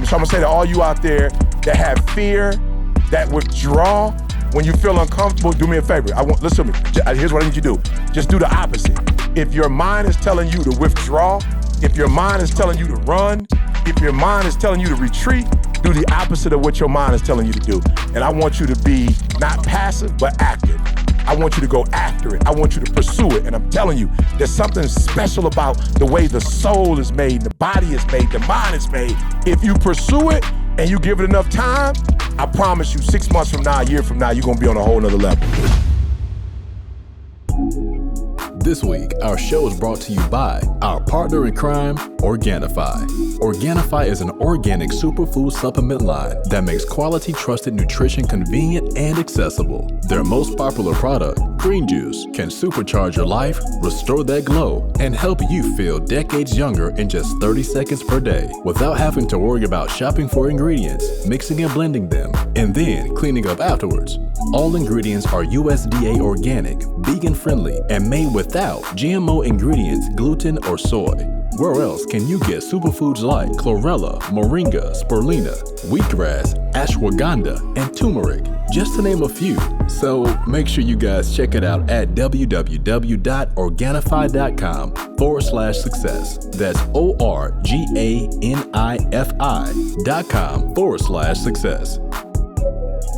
So I'm gonna say to all you out there that have fear, that withdraw, when you feel uncomfortable, do me a favor. Listen to me. Here's what I need you to do. Just do the opposite. If your mind is telling you to withdraw, if your mind is telling you to run, if your mind is telling you to retreat, do the opposite of what your mind is telling you to do. And I want you to be not passive, but active. I want you to go after it. I want you to pursue it. And I'm telling you, there's something special about the way the soul is made, the body is made, the mind is made. If you pursue it and you give it enough time, I promise you 6 months from now, a year from now, you're gonna be on a whole nother level. This week, our show is brought to you by our partner in crime, Organifi. Organifi is an organic superfood supplement line that makes quality, trusted nutrition convenient and accessible. Their most popular product, Green Juice, can supercharge your life, restore that glow, and help you feel decades younger in just 30 seconds per day without having to worry about shopping for ingredients, mixing and blending them, and then cleaning up afterwards. All ingredients are USDA organic, vegan-friendly, and made without GMO ingredients, gluten, or soy. Where else can you get superfoods like chlorella, moringa, spirulina, wheatgrass, ashwagandha, and turmeric, just to name a few? So make sure you guys check it out at www.organifi.com/success. That's ORGANIFI.com/success.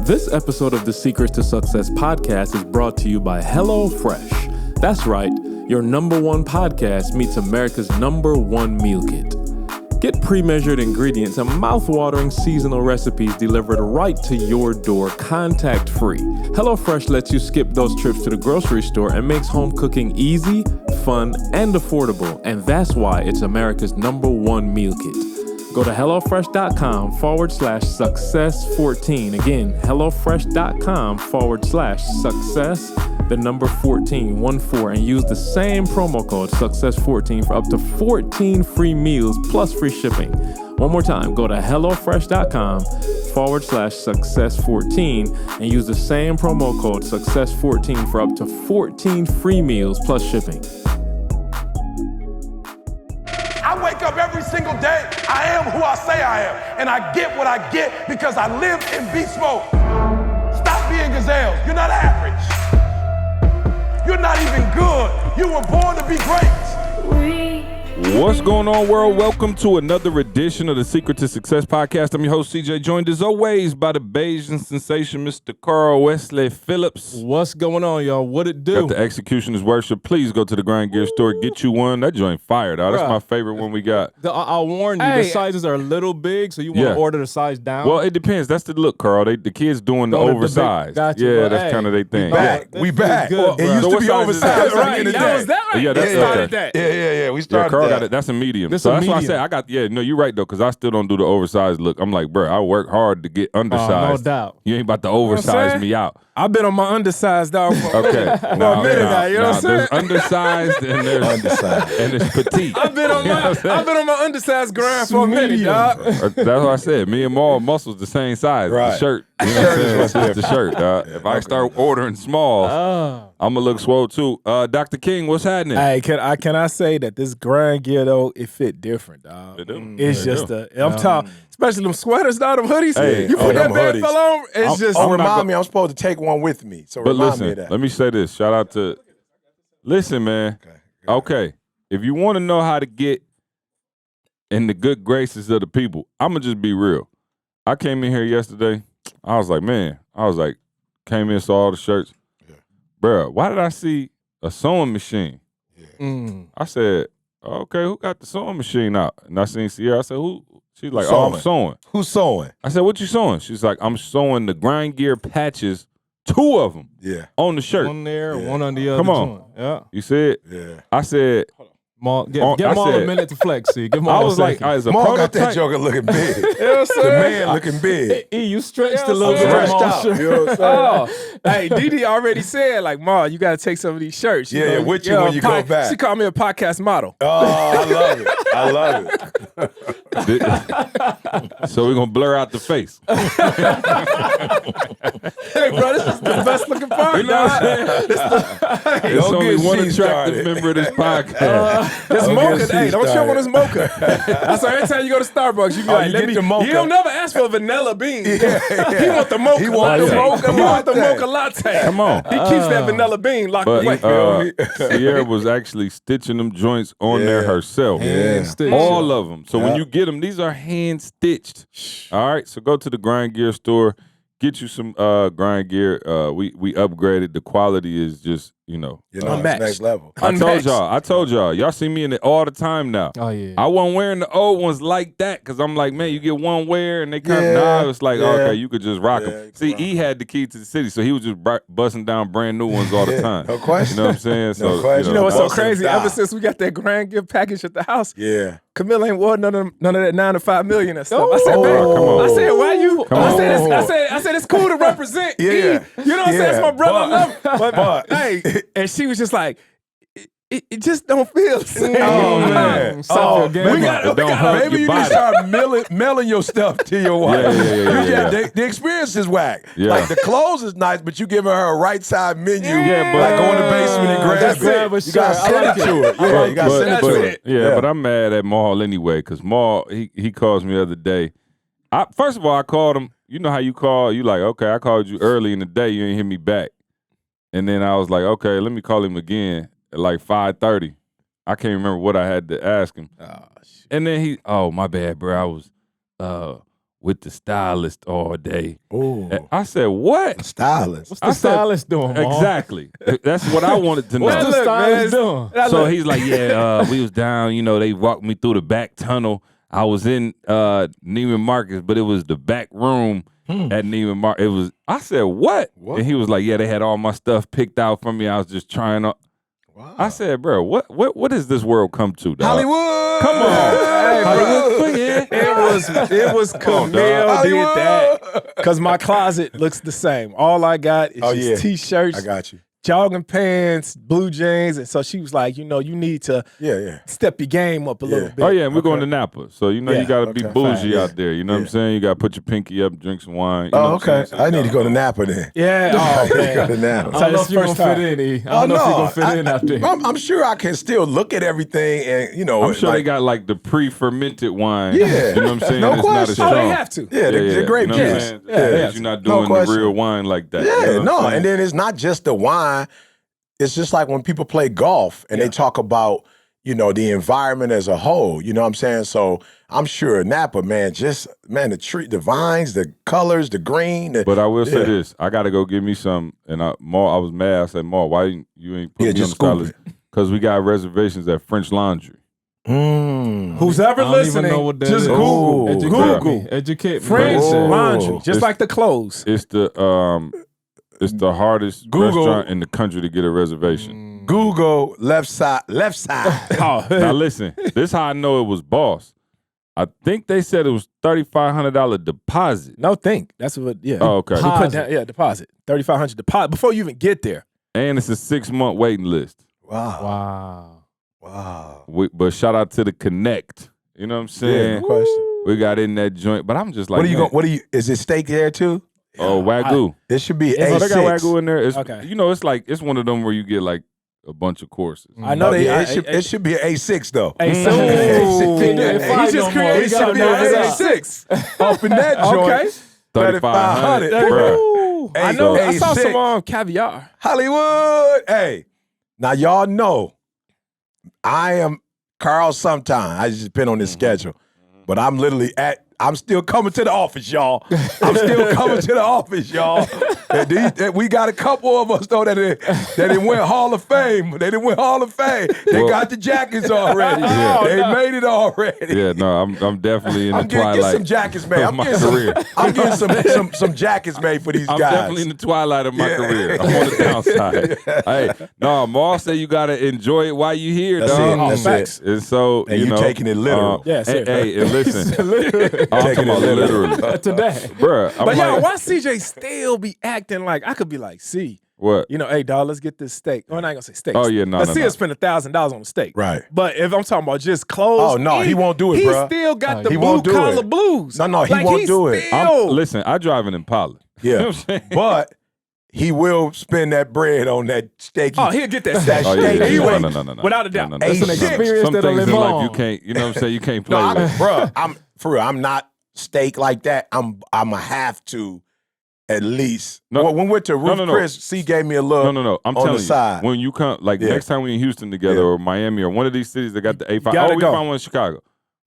This episode of the Secrets to Success podcast is brought to you by HelloFresh. That's right, your #1 podcast meets America's #1 meal kit. Get pre-measured ingredients and mouth-watering seasonal recipes delivered right to your door, contact-free. HelloFresh lets you skip those trips to the grocery store and makes home cooking easy, fun, and affordable. And that's why it's America's #1 meal kit. Go to HelloFresh.com/success14. Again, HelloFresh.com/success, the number 14, 14, and use the same promo code success14 for up to 14 free meals plus free shipping. One more time, go to HelloFresh.com/success14 and use the same promo code success14 for up to 14 free meals plus shipping. I wake up every single day. I am who I say I am. And I get what I get because I live in beast mode. Stop being gazelles. You're not average. You're not even good. You were born to be great. What's going on, world? Welcome to another edition of the Secret to Success podcast. I'm your host, CJ, joined as always by the Bayesian sensation, Mr. Carl Wesley Phillips. What's going on, y'all? What it do? Got the Executioner's Worship. Please go to the Grind Gear store, get you one. That joint fire, dog. That's my favorite one we got. I'll warn you, the sizes are a little big, so you want to order the size down. Well, it depends. That's the look, Carl. The kids doing the oversized. Gotcha, yeah, that's kind of their thing. We back. Good, it used to be oversized. Right, that was that right? Yeah, We started that. Yeah. We started Carl that. got it. That's a medium. This So a that's why I medium. said no, you're right though, because I still don't do the oversized look. I'm like, bro, I work hard to get undersized. No doubt. You ain't about to oversize me out. I've been on my undersized dog for Okay. a minute now, you know what I'm saying? There's undersized and there's Undersized. and there's petite. I've been on my undersized grind for a minute, dog. That's what I said. Me and Maul muscles the same size. Right. The shirt. You know what I'm saying? It's just the shirt, dog. If I start ordering smalls, I'm gonna look swole too. Dr. King, what's happening? Hey, can I say that this grind gear though, it fit different, dog. It do. It's It just do. I'm talking, especially them sweaters, dog, them hoodies. Hey, you put that them bad hoodies. fell on, it's just Remind me, I'm supposed to take one with me. So But remind me listen, of that. let me say this. Shout out to listen, man. Okay. If you want to know how to get in the good graces of the people, I'm gonna just be real. I came in here yesterday. I was like, came in, saw all the shirts. Yeah. Bruh, why did I see a sewing machine? Yeah. I said, okay, who got the sewing machine out? And I seen Sierra. I said, who? She's like, Sewing. I'm sewing. Who's sewing? I said, what you sewing? She's like, I'm sewing the Grind Gear patches, 2 of them Yeah. on the shirt. One there, Yeah. one on the other. Come on. joint. Yeah. You said, Yeah. I said, Maul, give I them all a said- minute to flex. See, give them all I was a like, second. as a Maul got that prototype. joker looking big. you know what I'm The saying? man looking big. You stretched Yeah, a little I'm bit. stretched Maul. out. Sure. You know what I'm saying? Oh, hey, Didi already said, like, Ma, you got to take some of these shirts. Yeah, with you when you go back. She called me a podcast model. Oh, I love it. I love it. So we're gonna blur out the face. Hey, bro, this is the best looking part. You know what I'm saying? It's Don't only get one C attractive started. member of this podcast. This Don't mocha, get hey, don't show started. him on this mocha. That's why every time you go to Starbucks, you be like, you let get me. the mocha. He don't never ask for a vanilla bean. He yeah. want the mocha. He want latte. the mocha He want the latte. mocha latte. Come on. He keeps that vanilla bean locked away. But Sierra was actually stitching them joints on there herself. Yeah. Stitch. All of them. So when Yeah. you get them, these are hand stitched. All right. So go to the Grind Gear store, get you some grind gear. We upgraded. The quality is just, You know, Unmatched. it's next level. I told y'all. Y'all see me in it all the time now. Oh yeah. I wasn't wearing the old ones like that because I'm like, man, you get one wear and they kind of, Yeah, it's like, yeah. okay, you could just rock Yeah, them. you See, can rock E had the key to the city, so he was just busting down brand new ones all the Yeah, time. no question. You know what I'm saying? So, question. You know what's so Awesome crazy? style. Ever since we got that grand gift package at the house, Yeah. Camille ain't wore none of that 9 to 5 million and stuff. I said, Oh, babe, come on. I said, why you? Come I on. said, it's cool to represent. Yeah. E. You know what I'm saying? It's my brother. I love him. but- hey, and she was just like, it just don't feel the same. Oh, man. Oh, maybe, we got- it don't hurt maybe your you body. can start mailing your stuff to your wife. Yeah. The experience is whack. Yeah. Like the clothes is nice, but you giving her a right side menu. Yeah, but- like go in the basement and grab That's it. it, but You got to sure, I send like it it. to her. Yeah, you got to send it to her. Yeah, but I'm mad at Maul anyway because Maul, he calls me the other day. First of all, I called him. You know how you call? You like, okay, I called you early in the day. You ain't hit me back. And then I was like, okay, let me call him again at like 5:30. I can't remember what I had to ask him. And then my bad, bro. I was with the stylist all day. Ooh. I said, what? Stylist. What's the I said- stylist doing, Mom? Exactly. That's what I wanted to know. What's the Look, stylist man, doing? So he's like, yeah, we was down, they walked me through the back tunnel. I was in Neiman Marcus, but it was the back room at Neiman Marcus. I said, what? And he was like, yeah, they had all my stuff picked out for me. I was just trying to. Wow. I said, bro, what does this world come to, dog? Hollywood. Come on. Hey, Hollywood. Yeah. It was Camille did Hollywood. that because my closet looks the same. All I got is just t-shirts, I got you. jogging pants, blue jeans, and so she was like, you need to Yeah. step your game up a little bit. Oh, yeah, and we're going to Napa. So, you Yeah, got to be okay, bougie fine, out there. You know what I'm saying? You got to put your pinky up, drink some wine. You know Oh, what I'm okay. saying? I need to go to Napa then. Yeah. I Oh need to go man. to Napa. I don't know This if you're gonna first time. fit in, E. I don't know if you're gonna fit in out there. I'm sure I can still look at everything and I'm sure they like, got like the pre-fermented wine. Yeah. You know what I'm saying? No It's not as question. Oh, strong. they have to. yeah, the grape you know what I'm juice. saying? Yeah, You're not no doing the question. real wine like that. Yeah, you know what no, I'm saying? and then it's not just the wine. It's just like when people play golf and they talk about, the environment as a whole. You know what I'm saying? So I'm sure Napa, man, the tree, the vines, the colors, the green. But I will say Yeah. this: I got to go get me some. And I was mad. I said, "Ma, why you ain't put me on just the scoop stylist?" Because we got reservations at French Laundry. Who's ever I don't even listening? know what that just is. Google. Educate Google. me. Educate me. French Oh. laundry, just It's- like the clothes. It's the hardest Google. restaurant in the country to get a reservation. Google left side. Oh, Now listen, this is how I know it was Boss. I think they said it was $3,500 deposit. no, that's what. Yeah. Oh, okay. You put down, deposit $3,500 deposit before you even get there. And it's a 6-month waiting list. Wow. Wow. But shout out to the Connect. You know what I'm saying? No question. We got in that joint, but I'm just like, What are you? Is it steak there too? Oh, Wagyu. It should be It's- Oh, they got A6. Wagyu in there. It's, Okay. it's one of them where you get like a bunch of courses. I know they. it should be an A6 though. Hey, It he should just be created an something over there. A6 up in that joint. Okay. 3,500. 3,500. Bruh. Ooh, I know. I saw A6. some caviar. Hollywood. Hey, now y'all know I am Carl sometime. I just been on this schedule, but I'm literally I'm still coming to the office, y'all. I'm still coming to the office, y'all. And we got a couple of us though that didn't win Hall of Fame. They didn't win Hall of Fame. They Well- got the jackets already. Yeah. They made it already. Yeah, no, I'm definitely in the I'm getting twilight some jackets made. of my career. I'm getting some jackets made for these I'm guys. definitely in the twilight of my Yeah. career. I'm on the downside. Hey, no, Maul said you gotta enjoy it while you here, That's dog. it. That's facts. it. And so And you taking it literal. Yeah, hey, seriously. and listen, I'm talking Taking it about literal. literally, Today. bruh. I'm But like, why CJ still be acting like I could be like, see, What? You know, hey, dog, let's get this steak. Oh, I'm not gonna say steak. Oh, yeah, no, Let's no, see no. us spend $1,000 on a steak. Right. But if I'm talking about just clothes, Oh, no, he won't do it, he bro. still got the he blue won't do collar it. blues. No, he like, won't do it. Listen, I drive an Impala. Yeah. You know what I'm saying? But he will spend that bread on that steak. Oh, he'll get that That steak. Oh, yeah, steak. yeah. Anyway, No. without a doubt. No. That's an Some- experience Some that'll things live in life on. you can't, you know what I'm saying? You can't play No, with. bro, I'm for real. I'm not steak like that. I'm have to at least. No. When we went to Ruth No. Chris, C gave me a look. No. I'm on telling the you, side. when you come, like Yeah. next time we in Houston together Yeah. or Miami or one of these cities that got the A5. gotta We go. found one in Chicago,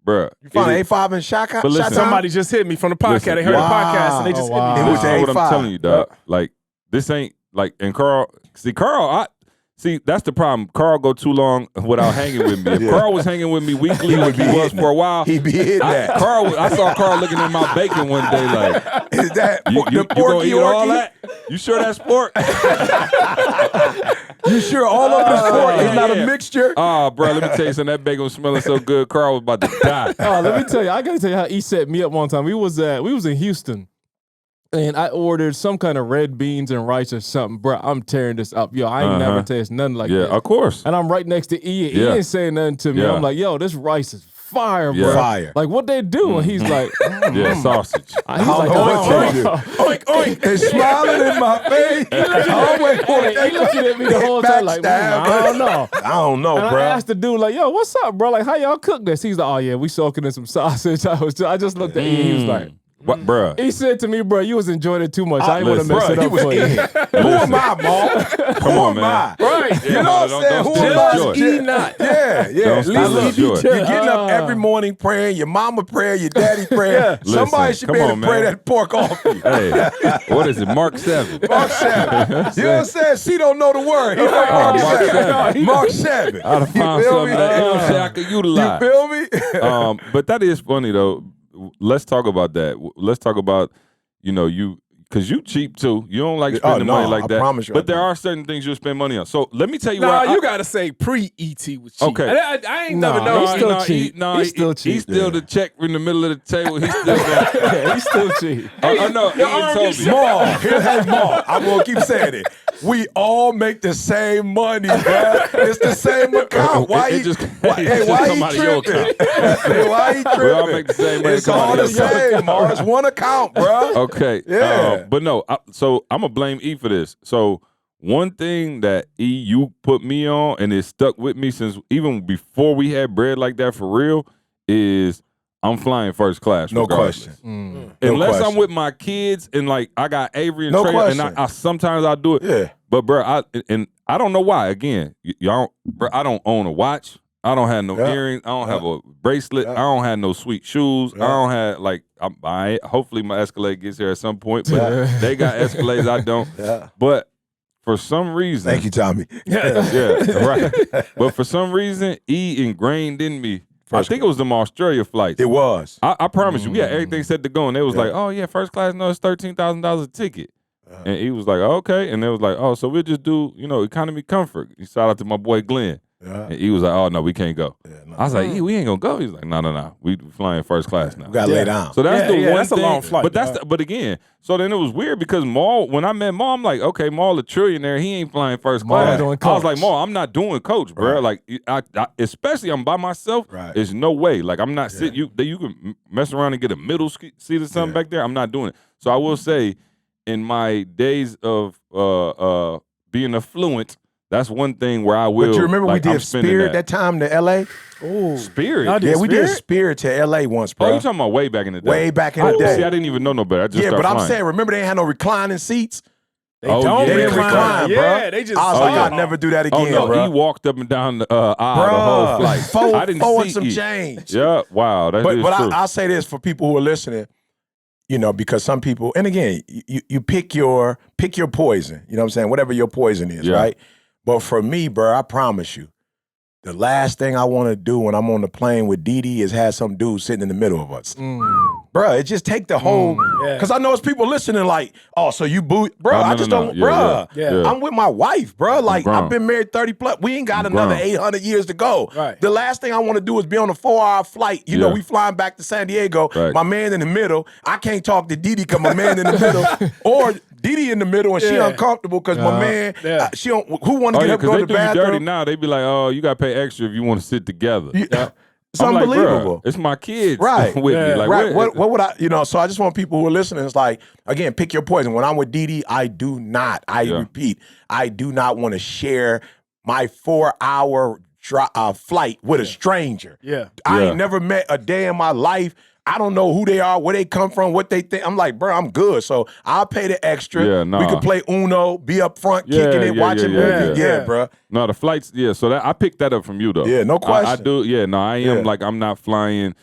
bruh. You found it an is- A5 in Shaka? But listen, Somebody just hit me from the podcast. Listen, They heard wow. the podcast and they just Oh, hit wow. me. It was Listen to what I'm A5. telling you, dog. Like this ain't like, and Carl. See, that's the problem. Carl go too long without hanging with me. If Yeah. Carl was hanging with me weekly like he was for a while, He be hitting that. I saw Carl looking at my bacon one day like, Is that you the gonna porky eat all orky? that? You sure that's pork? You sure all of this pork is not yeah. a mixture? Oh, bro, let me tell you something. That bacon was smelling so good, Carl was about to die. Oh, let me tell you, I gotta tell you how he set me up one time. We was in Houston, and I ordered some kind of red beans and rice or something. Bro, I'm tearing this up. Yo, I ain't never tasted nothing like Yeah, that. of course. And I'm right next to E. E Yeah. ain't saying nothing to me. Yeah. I'm like, yo, this rice is fire, Yeah. bro. Fire. Like, what they do? And he's like, Yeah, sausage. he's like, know what you do. Oink, oink. And smiling in my face. he looking at me the whole time like, I don't know. I don't know, And bro. I asked the dude, like, yo, what's up, bro? Like, how y'all cook this? He's like, oh, yeah, we soaking in some sausage. I just looked at E. He was like, What, bruh? he said to me, bro, you was enjoying it too much. I ain't want to listen, mess Bro, it he up was for you. in. Who am I, Maul? Come on, man. Right. Yeah, You know what don't I'm saying? Who steal am his I? joy. Eat not. Yeah. Don't At steal least his joy. you're getting up every morning praying, your mama praying, your daddy praying. Somebody Listen, should come be able on, to pray man. that pork off you. Hey, what is it? Mark 7. Mark 7. You know what I'm saying? She don't know the word. He like Mark Mark 7. 7. Mark 7. I'd have found You feel something me? that, you know what I'm saying, I could You utilize. feel me? But that is funny, though. Let's talk about that. Let's talk about, because you cheap, too. You don't like spending no, money like I that. promise you I But there don't. are certain things you'll spend money on. So let me tell you Nah, what. you gotta say pre-ET was cheap. Okay. I ain't never Nah, know. he's still no, cheap. He's still cheap. He's still the check in the middle of the table. He's still going. Yeah, he's still cheap. Oh, no, Ian told me. Maul. Hey, Maul. I'm going to keep saying it. We all make the same money, bro. It's the same account. Why It he just- why, it hey, just why come he out of your tripping? Hey, why he tripping? We all make the same money. It's Come out all of the your account. same, Maul. It's one account, bro. Okay. Yeah. But no, so I'm going to blame E for this. So one thing that E, you put me on, and it stuck with me since even before we had bread like that for real, is I'm flying first class. No regardless. question. No Unless question. I'm with my kids and like I got Avery and No Trey, and question. I sometimes I'll do it. Yeah. But bro, I don't know why. Again, y'all, bro, I don't own a watch. I don't have no Yeah. earrings. I don't have a bracelet. Yeah. I don't have no sweet shoes. Yeah. I don't have like. Hopefully my Escalade gets here at some point. But they got Escalades. I don't. Yeah. But for some reason, Thank you, Tommy. yeah, right. But for some reason, E ingrained in me. I think it was them Australia flights. It was. I promise you, we had everything set to go, and they was Yeah. like, "Oh yeah, first class, no, it's $13,000 a ticket." And he was like, "Okay," and they was like, "Oh, so we'll just do, economy comfort." Shout out to my boy Glenn, Yeah. and he was like, "Oh no, we can't go." No. I was like, "We ain't gonna go." He's like, "No, we flying first class now." We got to lay down. So that's Yeah, the yeah, one that's a thing. long flight, But dog. but again, so then it was weird because Maul, when I met Maul, I'm like, okay, Maul a trillionaire, he ain't flying first Maul class. doing I was coach. like, Maul, I'm not doing coach, bro. Right. Like, I especially I'm by myself. Right. There's no way. Like, I'm not sitting. You can mess around and get a middle seat or something back there. I'm not doing it. So I will say, in my days of being affluent, that's one thing where I will. But you remember like, we I'm did spending Spirit that time to L.A.? Ooh. Spirit. Y'all did Yeah, we did Spirit? Spirit to L.A. once, bro. Oh, you talking about way back in the day? Way back in the day. See, I didn't even know no better. I just Yeah, started but I'm flying. saying, remember they ain't had no reclining seats? They Oh, don't yeah. They didn't recline. recline, bro. Yeah, they just. I was like, yeah. I'd never do that Oh again, no, bro. he walked up and down the aisle the whole Bruh, flight. four, I didn't four see and some it. change. Yeah, wow, that is But true. I'll say this for people who are listening, because some people, and again, you pick your poison. You know what I'm saying? Whatever your poison is, Yeah. right? But for me, bro, I promise you, the last thing I want to do when I'm on the plane with Didi is have some dude sitting in the middle of us. Bruh, it just take the whole, because I know it's people listening like, oh, so you boo, bruh, I just don't, bruh. Yeah. I'm with my wife, bruh. Like, I've been married 30 plus. We ain't got another 800 years to go. Right. The last thing I want to do is be on a 4-hour flight. You know, we flying back to San Diego. Right. My man in the middle. I can't talk to Didi because my man in the middle. Or Didi in the middle and she uncomfortable because my man, she don't, who want to get up and go to the bathroom? They do you dirty now. They be like, oh, you got to pay extra if you want to sit together. It's I'm unbelievable. Like, it's my kids right. with me. Like, right. What would I, so I just want people who are listening, it's like, again, pick your poison. When I'm with Didi, I do not, repeat, I do not want to share my 4-hour flight with a stranger. I ain't never met a day in my life. I don't know who they are, where they come from, what they think. I'm like, bro, I'm good. So I'll pay the extra. We can play Uno, be up front, kicking it, watching movies. Yeah, bro. No, the flights, so that I picked that up from you, though. Yeah, no question. I do, I am like, I'm not flying.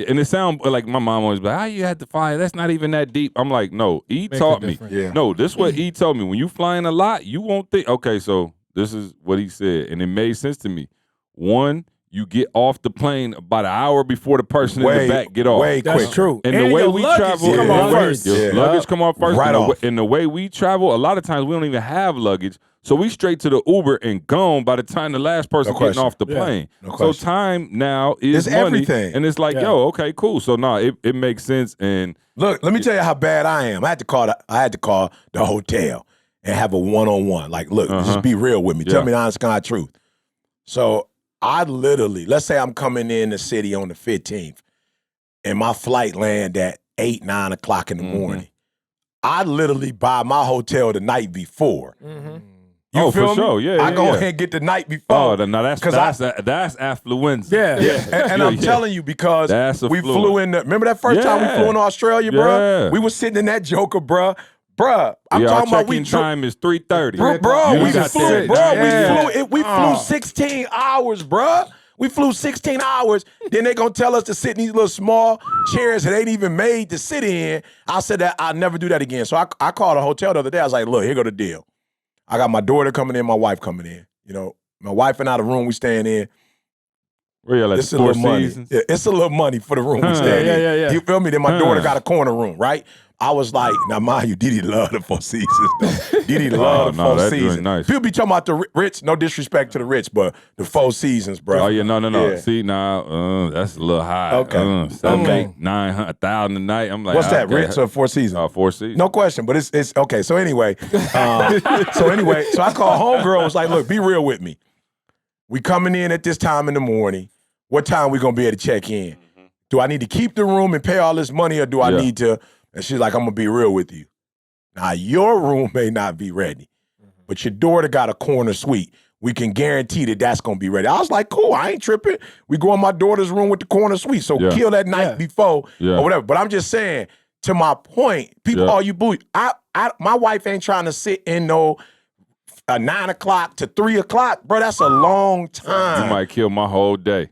And it sounds like my mom always be like, how you had to fly? That's not even that deep. I'm like, no, E taught me. No, this is what E told me. When you flying a lot, you won't think, okay, so this is what he said. And it made sense to me. One, you get off the plane about an hour before the person in the back get off. That's true. And the way we travel, come off first. Luggage come off first. Right off. And the way we travel, a lot of times we don't even have luggage. So we straight to the Uber and gone by the time the last person getting off the plane. So time now is it's money. Everything. And it's like, yo, okay, cool. So it makes sense. And look, let me tell you how bad I am. I had to call the hotel and have a one-on-one. Like, look, just be real with me. Tell me the honest God truth. So I literally, let's say I'm coming in the city on the 15th and my flight land at 8, 9 o'clock in the morning. I literally buy my hotel the night before. You feel for sure. me? I go ahead and get the night before. Oh, no, that's affluenza. And I'm telling you because we flew in. Remember that first time we flew in Australia, bro? We was sitting in that Joker, bro. Bruh, I'm talking about check-in time is 3:30. We flew 16 hours, bruh. We flew 16 hours. Then they gonna tell us to sit in these little small chairs that ain't even made to sit in. I said that I'll never do that again. So I called a hotel the other day. I was like, look, here go the deal. I got my daughter coming in, my wife coming in. My wife and I, the room we staying in. Like it's a little money. Yeah, it's a little money for the room we staying in. You feel me? Then my daughter got a corner room, right? I was like, now mind you, Didi love the Four Seasons though. Didi love the Four Seasons. Really nice. People be talking about the rich, no disrespect to the rich, but the Four Seasons, bro. Oh yeah, no. Yeah. See now, that's a little high. Okay. 700, 900, 1,000 a night. I'm like, what's that, Ritz or Four Seasons? Four Seasons. No question, but it's okay. So anyway, so I called homegirl, was like, look, be real with me. We coming in at this time in the morning. What time we gonna be able to check in? Do I need to keep the room and pay all this money, or do I need to? And she's like, I'm gonna be real with you. Now, your room may not be ready, but your daughter got a corner suite. We can guarantee that that's gonna be ready. I was like, cool, I ain't tripping. We go in my daughter's room with the corner suite. So kill that night before or whatever. But I'm just saying, to my point, people, oh, you booty. My wife ain't trying to sit in no 9 o'clock to 3 o'clock, bro. That's a long time. You might kill my whole day.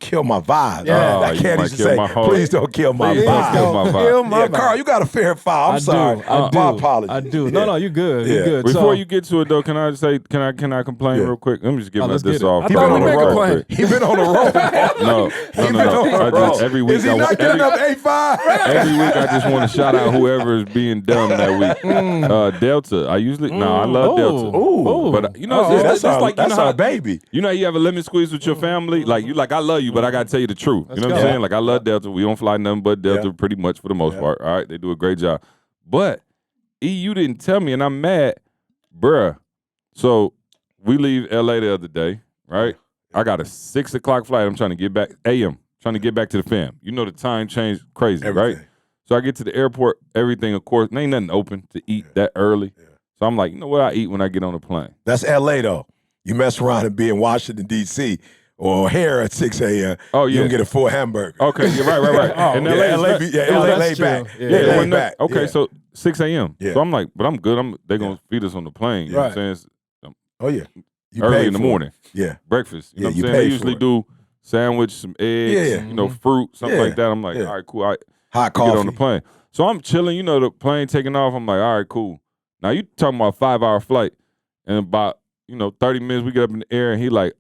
Kill my vibe. Yeah. I can't even say, please don't kill my vibe. Kill my vibe. Carl, you got a fair file. I'm sorry. My apologies. I do. No, you good. You good. Before you get to it though, can I say, can I complain real quick? Let me just get this off. He been on the road. He been on the road. No. Every week, is he not getting up 8-5? Every week, I just want to shout out whoever is being dumb that week. Delta. I love Delta. But it's like that's our baby. You know, you have a lemon squeeze with your family. Like I love you, but I gotta tell you the truth. You know what I'm saying? Like I love Delta. We don't fly nothing but Delta pretty much for the most part. All right, they do a great job. But you didn't tell me, and I'm mad, bruh. So we leave LA the other day, right? I got a 6 o'clock flight. I'm trying to get back AM. Trying to get back to the fam. You know the time changed crazy, right? So I get to the airport. Everything, of course, ain't nothing open to eat that early. So I'm like, you know what I eat when I get on the plane? That's LA though. You mess around and be in Washington, D.C. or here at 6 a.m. Oh, yeah. You can get a full hamburger. Okay, you're right. And LA laid back. Yeah, back. Okay, so 6 a.m. Yeah. So I'm like, but I'm good. They're going to feed us on the plane. You know what I'm saying? You early in the morning. Yeah. Breakfast. You know what I'm saying? They usually do sandwich, some eggs, fruit, something like that. I'm like, all right, cool. Hot coffee. Get on the plane. So I'm chilling, the plane taking off. I'm like, all right, cool. Now you talking about a 5-hour flight, and about 30 minutes we get up in the air, and he like,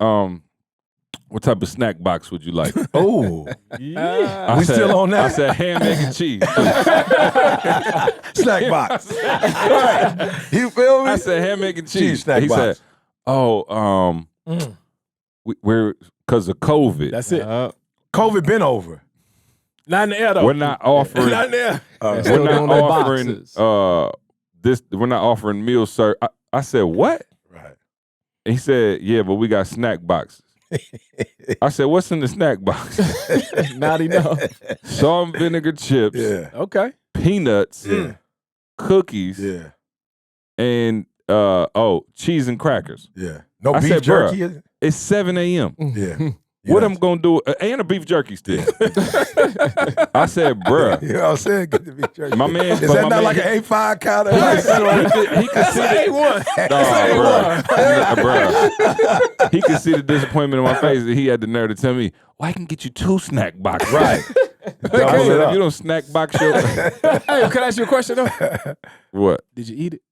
what type of snack box would you like? Oh, Yeah. we still on that? I said ham, egg, and cheese. Snack box. Right. You feel me? I said ham, egg, and cheese. snack He box. said, "Oh, we're because of COVID. That's it. COVID been over. Not in the air though. We're not offering. Not in the air. We're Still not doing their offering boxes. this. We're not offering meal serve." I said, "What?" Right. And he said, "Yeah, but we got snack boxes." I said, "What's in the snack box?" Not enough. Salt and vinegar chips, Yeah. Okay. peanuts, Yeah. cookies, Yeah. and cheese and crackers. Yeah. No I beef said, jerky. "Bruh, it's 7 a.m. Yeah. What I'm gonna do? And a beef jerky stick." I said, "Bruh." You know what I'm saying? Get the beef jerky. My man, Is but that my not man- like an A5 counter? He could see the bruh. He could see the disappointment in my face, and he had the nerve to tell me, "Well, I can get you 2 snack boxes." Right. I said, "If you don't snack box your Hey, can I ask you a question though? what? Did you eat it?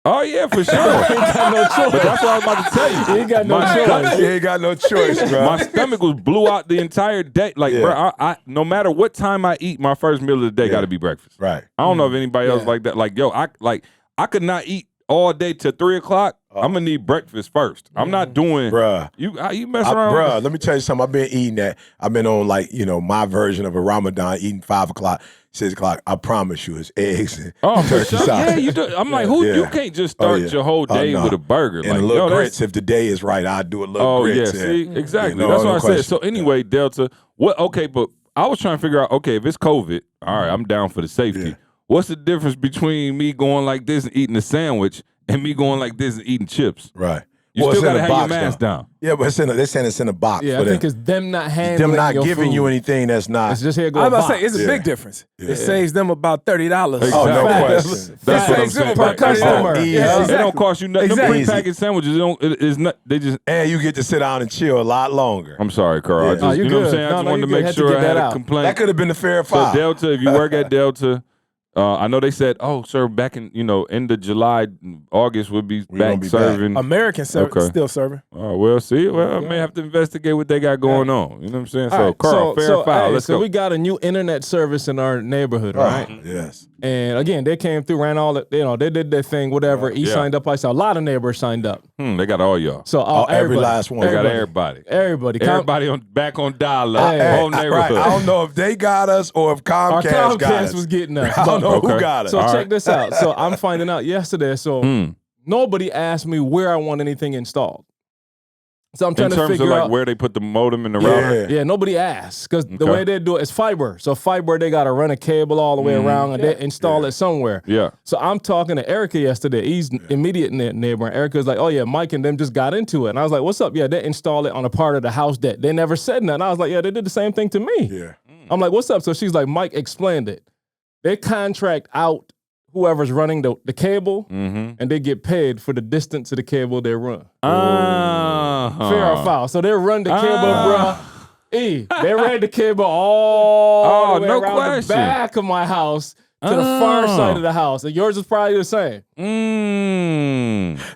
Oh yeah, for sure." Got no choice. But that's what I was about to tell you. He ain't got no My choice. stomach- You ain't got no choice, bro. My stomach was blew out the entire day. Like, Yeah. bro, I no matter what time I eat, my first meal of the day Yeah. got to be breakfast. Right. I don't know if anybody else like that. Like, yo, I could not eat all day till 3 o'clock. I'm gonna need breakfast first. I'm not doing. Bruh. You mess around. Bruh, let me tell you something. I've been eating that. I've been on my version of a Ramadan, eating 5 o'clock, 6 o'clock. I promise you, it's eggs and Oh, for turkey sure. sausage. Yeah, you do. I'm like, who? Yeah. You can't just start yeah. your whole day no. with a burger. And like, a little yo, grits. If the day is right, I'll do a little grits. yeah. See, exactly. You know, That's no what I said. question. So anyway, Delta. What? Okay, but I was trying to figure out. Okay, if it's COVID, all right, I'm down for the safety. Yeah. What's the difference between me going like this and eating a sandwich and me going like this and eating chips? Right. You Well, still it's in gotta a have your box, mask though. down. Yeah, but they're saying it's in a box. Yeah, for I think them. it's them not handling Them not your giving food. you anything that's not. It's just here go I a was about to box. say it's a Yeah. big difference. Yeah. It saves them about $30. Exactly. Oh, no Facts. question. That's what I'm saves them saying. about Right. customer. Easy. Yeah, It don't cost you nothing. Exactly. Them prepackaged sandwiches, it is not. They just. And you get to sit down and chill a lot longer. I'm sorry, Carl. Yeah. I just, No, you you know what I'm good. saying. I No, just no, wanted you to good. make Had to sure get I had that a out. complaint. That could have been the fair So five. Delta, if you work at Delta, I know they said, "Oh, sir, back in end of July, August would be We gonna back be serving." American Okay. still serving. Oh, well, see, I may have to investigate what they got going on. You know what I'm saying? So, All right, Carl, fair so, foul. hey, Let's so go. we got a new internet service in our neighborhood, right? Yes. And again, they came through, ran all the, they did their thing, whatever. He Yeah. signed up. I saw a lot of neighbors signed up. They got all y'all. So Every everybody, last one. They got everybody. everybody. Everybody. Everybody back on dial-up. Hey, whole neighborhood. Right. I don't know if they got us or if Our Comcast got Comcast us. was getting us. I don't know Okay. who got us. So All check right. this out. So I'm finding out yesterday. So nobody asked me where I want anything installed. So I'm trying In to terms figure of like out. where they put the modem and the router. Yeah, nobody asked because the Okay. way they do it is fiber. So fiber, they got to run a cable all the way around and they install it somewhere. Yeah. So I'm talking to Erica yesterday. He's immediate neighbor. And Erica's like, "Oh yeah, Mike and them just got into it." And I was like, "What's up?" Yeah, they installed it on a part of the house that they never said nothing. I was like, "Yeah, they did the same thing to me." Yeah. I'm like, "What's up?" So she's like, "Mike explained it. They contract out whoever's running the cable, and they get paid for the distance of the cable they run. Fair or foul. So they run the cable, bruh. They ran the cable all the way no around question. the back of my house to the far side of the house. And yours is probably the same.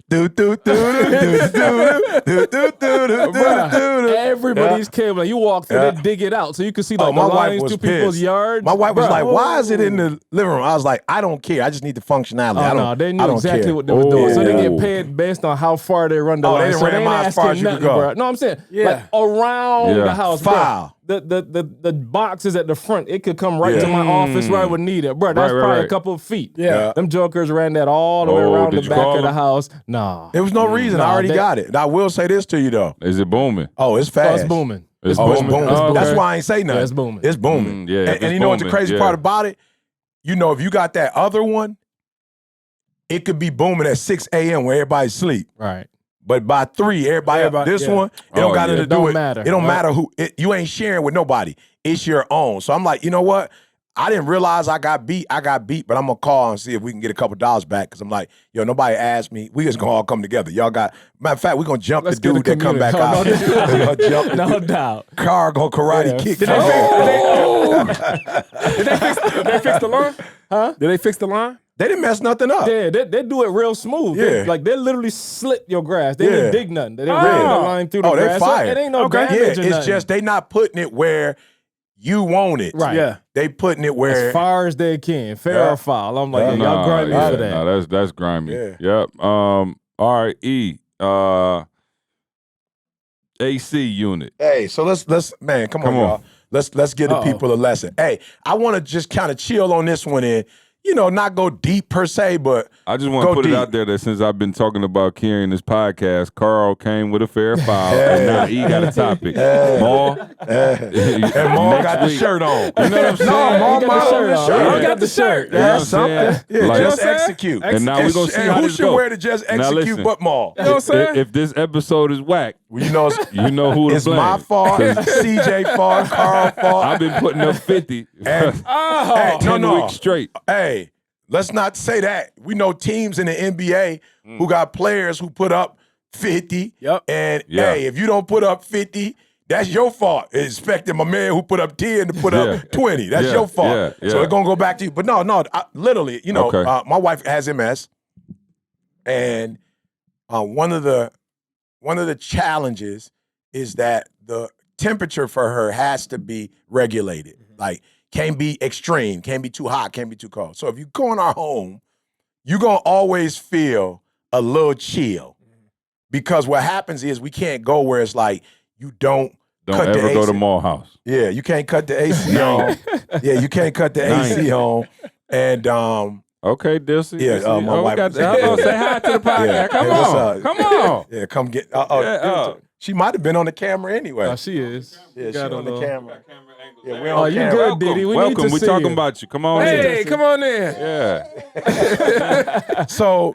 Do do do do do do do do do Bruh, do. everybody's cable. Like, you walk through, they dig it out. So you can see like, my the wife lines was to people's pissed. yards. My wife was Bruh. like, "Why is it in the living room?" I was like, "I don't care. I just need the functionality. I Oh, don't. no, they I knew don't exactly care." what they were doing. So they Oh. get paid based on how far they run the Oh, line. they done so ran ain't mine as far asking as you could nothing, go. bruh. No, I'm saying Yeah. like around Yeah. the house. Foul. Bruh. The boxes at the front, it could come right to my office where I would need it. Bro, that's Right, probably right. a couple of feet. Yeah. Them jokers ran that all the way Oh, around did the you back call of the them? house. Nah. There was no reason. I Nah, already they- got it. And I will say this to you though. Is it booming? Oh, it's Oh, fast. it's booming. It's Oh, it's booming. booming. Oh, That's okay. why I ain't say nothing. it's booming. It's booming. Yeah, if And it's you know what the booming, crazy yeah. part about it? You know, if you got that other one, it could be booming at 6 a.m. where everybody's asleep. Right. But by 3, everybody this yeah. one, it don't Oh, got yeah. nothing to It do don't with matter. It don't Right. matter who you ain't sharing with nobody. It's your own. So I'm like, you know what? I didn't realize I got beat, but I'm gonna call and see if we can get a couple dollars back. Cause I'm like, yo, nobody asked me. We just gonna all come together. Y'all got matter of fact, we're gonna jump Let's the dude get that a come back community. out. Oh, We're gonna jump the No dude. doubt. Car gonna karate Yeah. kick. Did they fix the line? Huh? Did they fix the line? They didn't mess nothing up. Yeah, they do it real smooth. Yeah. They literally slit your grass. They didn't dig nothing. They ran the line through the they grass. fired. So it ain't no Yeah, damage or it's nothing. just they not putting it where you want it. Right. Yeah. They putting it where as far as they can, fair or foul. I'm like, y'all grimy for that. No, that's grimy. Yeah. Yep. All right, E. AC unit. Hey, so let's man, come on, y'all. Let's give the people a lesson. Hey, I want to just kind of chill on this one and not go deep per se, but I just want to put it out there that since I've been talking about carrying this podcast, Carl came with a fair foul, and now E got a topic. Maul, and Maul got the shirt on. You know what I'm saying? No, Maul got the shirt on. Maul got the shirt. You know what I'm That's something. saying? Yeah, Like- just execute. And now we're going to see how who this should go. wear the just Now execute listen. but Maul? You know what I'm saying? If this episode is whack, Well, you know who to it's blame. my fault, CJ fault, Carl fault. I've been putting up 50 Hey, 10 weeks straight. Hey, let's not say that. We know teams in the NBA who got players who put up 50. Yep. And hey, if you don't put up 50, that's your fault. Expecting my man who put up 10 to put up 20. That's your fault. So it's gonna go back to you. But no, literally, my wife has MS, and one of the challenges is that the temperature for her has to be regulated. Like, can't be extreme, can't be too hot, can't be too cold. So if you go in our home, you're gonna always feel a little chill. Because what happens is we can't go where it's like you don't cut ever the AC. go to Mall House. Yeah, you can't cut the AC on. Yeah, you can't cut the AC on. And Okay, Dilsey. Yeah, my wife. Say hi to the podcast. Yeah. Come Hey, what's on. up? Come on. Yeah, come get. She might have been on the camera anyway. Oh, she is. Yeah, she Got a on the little- camera. Yeah, we're Oh, on you camera. good, Diddy? We Welcome. need to We see talking you. about you. Come on Hey, in. come on in. Yeah. So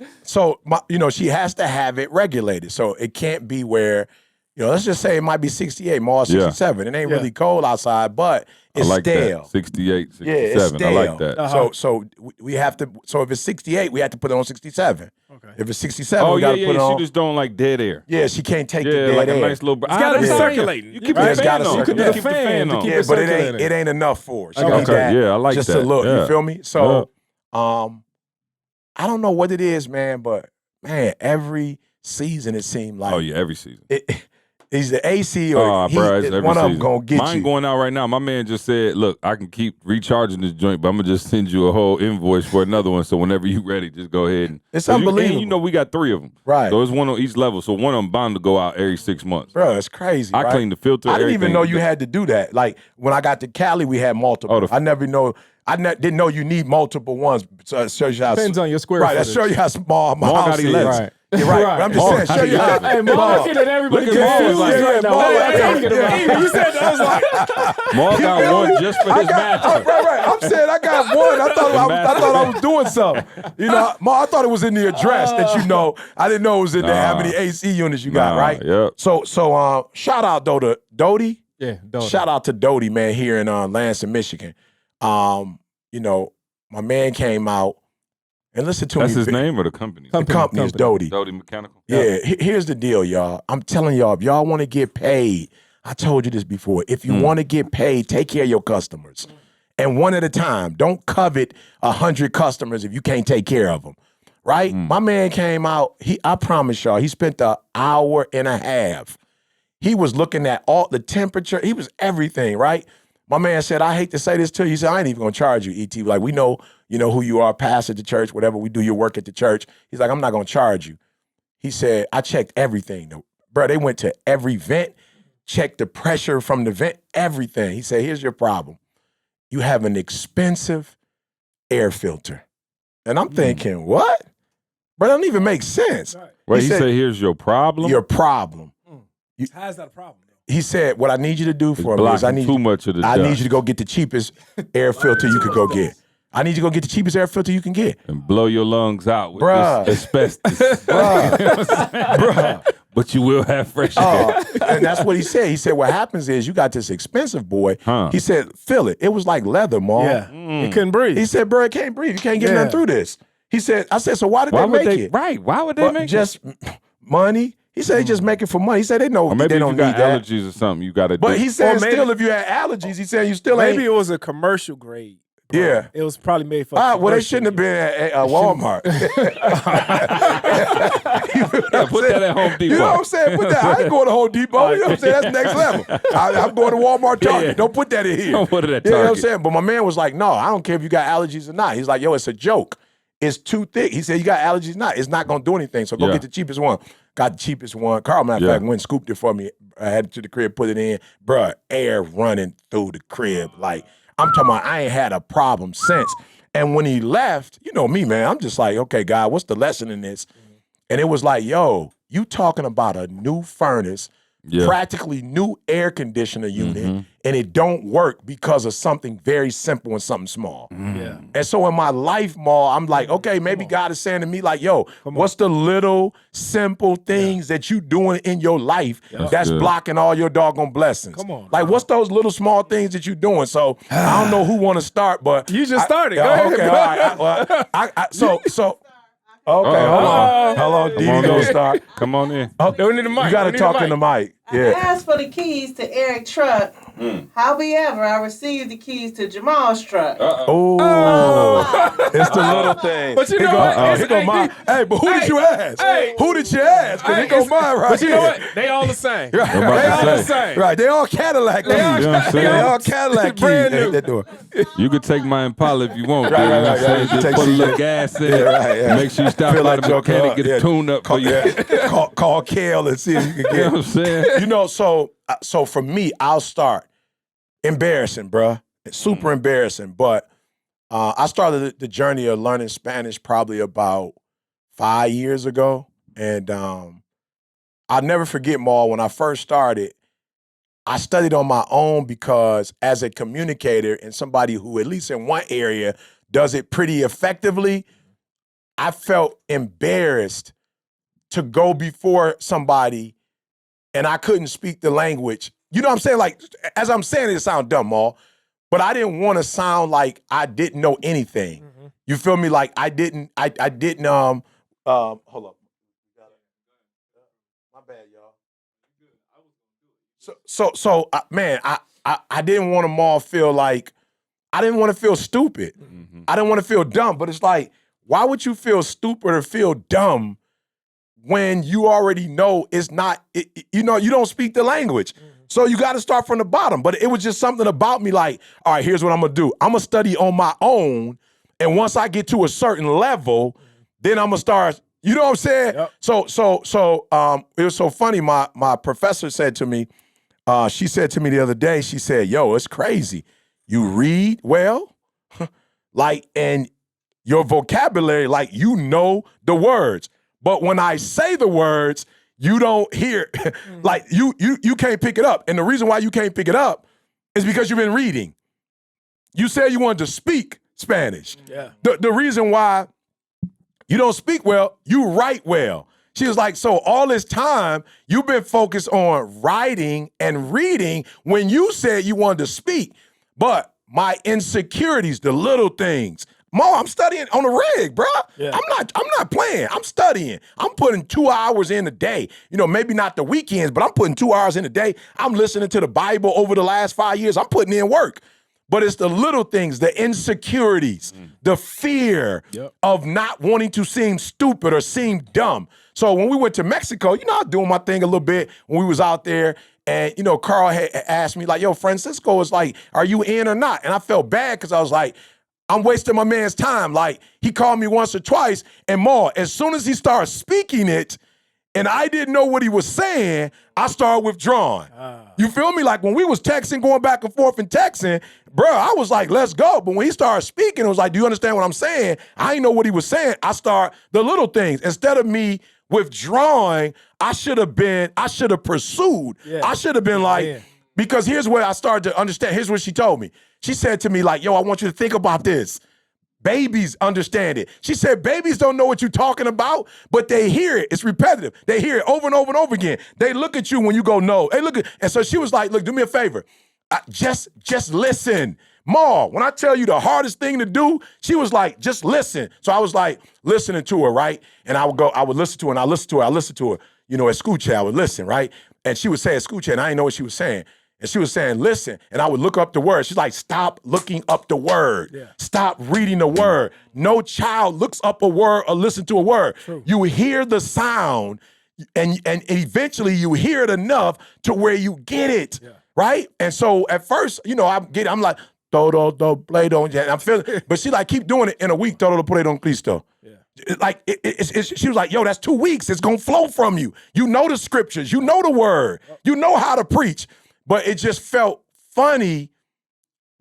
she has to have it regulated. So it can't be where, let's just say it might be 68, Mars 67. It ain't really cold outside, but it's I like stale. that. 68, 67. Yeah, it's stale. I like that. So we have to. So if it's 68, we have to put it on 67. Okay. If it's 67, Oh, we yeah, got to yeah. put it on. She just don't like dead air. Yeah, she can't take the Yeah, dead like air. a nice little. It's gotta be Yeah. circulating. You keep Right. the It's fan gotta on. circulate. You Yeah. keep the fan on. keep Yeah, it but circulating. it ain't enough for her. She Okay. need that. Yeah, I like just that. a look. Yeah. You feel me? So, I don't know what it is, man, but man, every season it seemed like Oh yeah, every season. He's the AC or heat, bro, it's every one of them season. gonna get Mine you. going out right now. My man just said, "Look, I can keep recharging this joint, but I'm gonna just send you a whole invoice for another one. So whenever you ready, just go ahead and." It's 'cause unbelievable. You know, we got 3 of them, Right. So it's one on each level. So one of them bound to go out every 6 months. Bro, it's crazy. I right? clean the filter. I didn't even everything. know you had to do that. Like when I got to Cali, we had multiple. I never know. Didn't know you need multiple ones. So it shows you how Depends on your square Right, that footage. show you how small my Maul house got is. 11. Right. You're right. Right. But I'm just Maul saying, got show you how. 11. Hey, Maul looking at everybody Look at confused. Maul, Like, like, Maul, what you talking about? You said I was like, Maul got one just for his matchup. right. I'm saying I got one. I thought I was doing something. I thought it was in the address that I didn't know it was in there. How many AC units you got, right? Yep. So shout out though to Doty. Yeah, Doty. Shout out to Doty, man, here in Lansing, Michigan. My man came out and listen to That's me. his name or the company? The company is Doty. Doty Mechanical. Yeah, here's the deal, y'all. I'm telling y'all, if y'all want to get paid, I told you this before. If you want to get paid, take care of your customers. And one at a time. Don't covet 100 customers if you can't take care of them. Right? My man came out. I promise y'all, he spent an hour and a half. He was looking at all the temperature. He was everything, right? My man said, I hate to say this to you. He said, I ain't even going to charge you, ET. Like, we know, who you are, pastor at the church, whatever. We do your work at the church. He's like, I'm not going to charge you. He said, I checked everything, though. Bro, they went to every vent, checked the pressure from the vent, everything. He said, here's your problem. You have an expensive air filter. And I'm thinking, what? Bro, that don't even make sense. Wait, he said, here's your problem? Your problem. How's that a problem? He said, what I need you to do for me is blocking I need too much of the I need dust. you to go get the cheapest air filter you could go get. I need you to go get the cheapest air filter you can get. And blow your lungs out with Bruh. this asbestos. Bruh. But you will have fresh air. And that's what he said. He said, what happens is you got this expensive boy. Huh. He said, feel it. It was like leather, Mom. Yeah, he couldn't breathe. He said, bro, it can't breathe. You can't get nothing through this. He said, I said, so why did Why they would make they? it? Right. Why would they Well, make just money. He said they just make it for money. He said they know it? Or maybe they if don't you got need that. allergies or something, you got to do. But he said Or maybe- still, if you had allergies, he said you still Maybe ain't. it was a commercial grade Yeah. It was probably made for. Well, they shouldn't have been at Walmart. Put that at Home Depot. You know what I'm saying? Put that. I ain't going to Home Depot. You know what I'm saying? That's next level. I'm going to Walmart, Target. Yeah. Don't put that in here. Don't put it at You know what I'm Target. saying? But my man was like, no, I don't care if you got allergies or not. He's like, yo, it's a joke. It's too thick. He said, you got allergies or not. It's not going to do anything. So go Yeah. get the cheapest one. Got the cheapest one. Carl, matter of fact, went and scooped it for me. I had it to the crib, put it in. Bruh, air running through the crib. Like, I'm talking about I ain't had a problem since. And when he left, you know me, man, I'm just like, okay, God, what's the lesson in this? And it was like, yo, you talking about a new furnace, practically new air conditioner unit, and it don't work because of something very simple and something small. Yeah. And so in my life, Ma, I'm like, okay, maybe God is saying to me, like, yo, what's the little simple things that you doing in your life that's good. blocking all your doggone blessings? Come on. Like, what's those little small things that you doing? So I don't know who want to start, but You just started. Go ahead, okay, bro. all right. So. Okay, hold on. Come Didi on gonna in. start. Come on in. Don't need the mic. You gotta Don't need talk the in the mic. Yeah. I asked for the keys to Eric's truck. However, I received the keys to Jamal's truck. Oh, it's the little things. But you know Here what? go- It's here go mine. Hey, but who did you ask? Hey. Who did you ask? Because here go mine right But you know here. what? They all the same. Right. I'm about They to all say. the same. Right, they all Cadillac keys. They all- You know what I'm They saying? all Cadillac keys. Brand new. That door. You could take my Impala if you want. Right, dude. right, You know what I'm right, saying? right. Just Take put a some little shit. gas in Yeah, it. right, yeah. Make sure you stop Feel by like the Joker mechanic, up. get a Yeah. tune up for you. Call Kale and see if you can You know get what I'm saying? You know, so for me, I'll start. Embarrassing, bruh. It's super embarrassing. But I started the journey of learning Spanish probably about 5 years ago. And I'll never forget, Maul, when I first started, I studied on my own because as a communicator and somebody who, at least in one area, does it pretty effectively, I felt embarrassed to go before somebody and I couldn't speak the language. You know what I'm saying? Like, as I'm saying it sounds dumb, Maul, but I didn't want to sound like I didn't know anything. You feel me? Like I didn't, hold up. My bad, y'all. So, man, I didn't want them all feel like, I didn't want to feel stupid. I didn't want to feel dumb, but it's like, why would you feel stupid or feel dumb when you already know it's not, you don't speak the language. So you got to start from the bottom. But it was just something about me like, all right, here's what I'm going to do. I'm going to study on my own. And once I get to a certain level, then I'm going to start, you know what I'm saying? Yep. So it was so funny. My professor said to me, she said to me the other day, she said, yo, it's crazy. You read well, like, and your vocabulary, like, you know the words. But when I say the words, you don't hear, like, you can't pick it up. And the reason why you can't pick it up is because you've been reading. You said you wanted to speak Spanish. Yeah. The reason why you don't speak well, you write well. She was like, so all this time, you've been focused on writing and reading when you said you wanted to speak. But my insecurities, the little things, Mo, I'm studying on the rig, bro. Yeah. I'm not playing. I'm studying. I'm putting 2 hours in a day. You know, maybe not the weekends, but I'm putting 2 hours in a day. I'm listening to the Bible over the last 5 years. I'm putting in work. But it's the little things, the insecurities, the fear of not wanting to seem stupid or seem dumb. So when we went to Mexico, you know, I was doing my thing a little bit when we was out there. And, you know, Carl had asked me, like, yo, Francisco is like, are you in or not? And I felt bad because I was like, I'm wasting my man's time. Like, he called me once or twice, and more, as soon as he started speaking it, and I didn't know what he was saying, I started withdrawing. You feel me? Like, when we was texting, going back and forth and texting, bro, I was like, let's go. But when he started speaking, it was like, do you understand what I'm saying? I didn't know what he was saying. I start the little things. Instead of me withdrawing, I should have pursued. Yeah. I should have been like, because here's where I started to understand. Here's what she told me. She said to me, like, yo, I want you to think about this. Babies understand it. She said, babies don't know what you're talking about, but they hear it. It's repetitive. They hear it over and over and over again. They look at you when you go, no. They look at, and so she was like, look, do me a favor. Just listen. Ma, when I tell you the hardest thing to do, she was like, just listen. So I was like listening to her, right? And I would listen to her, and I listen to her, you know, at school chat, I would listen, right? And she would say at school chat, and I didn't know what she was saying. And she was saying, listen. And I would look up the word. She's like, stop looking up the word. Yeah. Stop reading the word. No child looks up a word or listen to a word. True. You hear the sound and eventually you hear it enough to where you get it, right? And so at first, you know, I'm like, todo do play don't. I'm feeling, but she like keep doing it in a week. Todo do play don't Cristo. Like she was like, yo, that's 2 weeks. It's gonna flow from you. You know the scriptures. You know the word. You know how to preach. But it just felt funny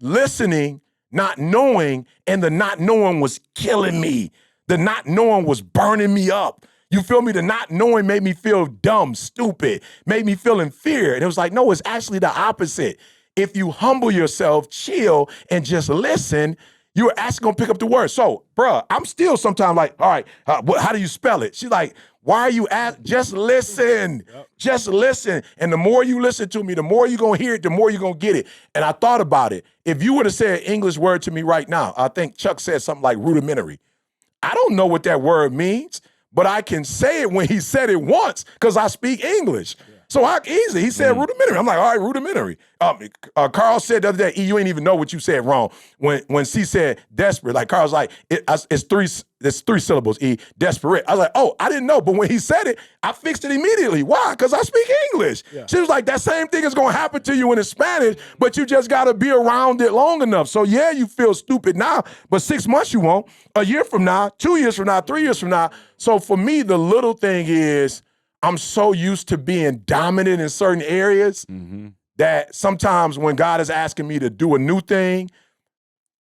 listening, not knowing, and the not knowing was killing me. The not knowing was burning me up. You feel me? The not knowing made me feel dumb, stupid, made me feel in fear. And it was like, no, it's actually the opposite. If you humble yourself, chill, and just listen, you're actually gonna pick up the word. So, bruh, I'm still sometimes like, all right, how do you spell it? She's like, why are you asking? Just listen. Just listen. And the more you listen to me, the more you're gonna hear it, the more you're gonna get it. And I thought about it. If you were to say an English word to me right now, I think Chuck said something like rudimentary. I don't know what that word means, but I can say it when he said it once because I speak English. So I easy. He said rudimentary. I'm like, all right, rudimentary. Carl said the other day, you ain't even know what you said wrong. When she said desperate, like Carl's like, it's three syllables, E, desperate. I was like, oh, I didn't know. But when he said it, I fixed it immediately. Why? Because I speak English. Yeah. She was like, that same thing is going to happen to you in Spanish, but you just got to be around it long enough. So yeah, you feel stupid now, but 6 months you won't. A year from now, 2 years from now, 3 years from now. So for me, the little thing is, I'm so used to being dominant in certain areas that sometimes when God is asking me to do a new thing,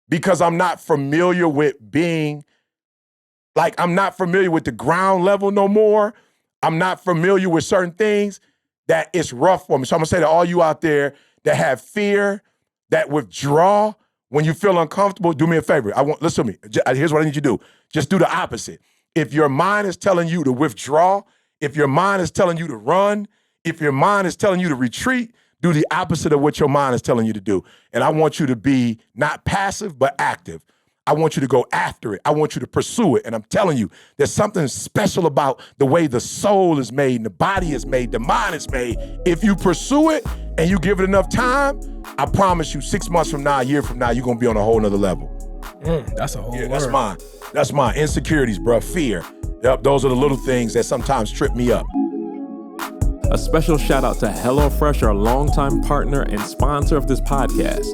because I'm not familiar with being, like I'm not familiar with the ground level no more, I'm not familiar with certain things, that it's rough for me. So I'm gonna say to all you out there that have fear, that withdraw, when you feel uncomfortable, do me a favor. Listen to me. Here's what I need you to do. Just do the opposite. If your mind is telling you to withdraw, if your mind is telling you to run, if your mind is telling you to retreat, do the opposite of what your mind is telling you to do. And I want you to be not passive, but active. I want you to go after it. I want you to pursue it. And I'm telling you, there's something special about the way the soul is made and the body is made, the mind is made. If you pursue it and you give it enough time, I promise you 6 months from now, a year from now, you're going to be on a whole nother level. That's a whole word. That's mine. That's mine. Insecurities, bro. Fear. Yep, those are the little things that sometimes trip me up. A special shout out to HelloFresh, our longtime partner and sponsor of this podcast.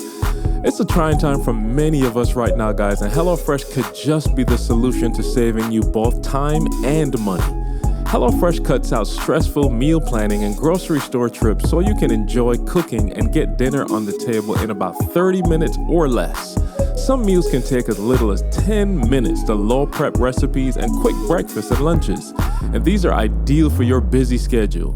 It's a trying time for many of us right now, guys, and HelloFresh could just be the solution to saving you both time and money. HelloFresh cuts out stressful meal planning and grocery store trips so you can enjoy cooking and get dinner on the table in about 30 minutes or less. Some meals can take as little as 10 minutes to low prep recipes and quick breakfasts and lunches, and these are ideal for your busy schedule.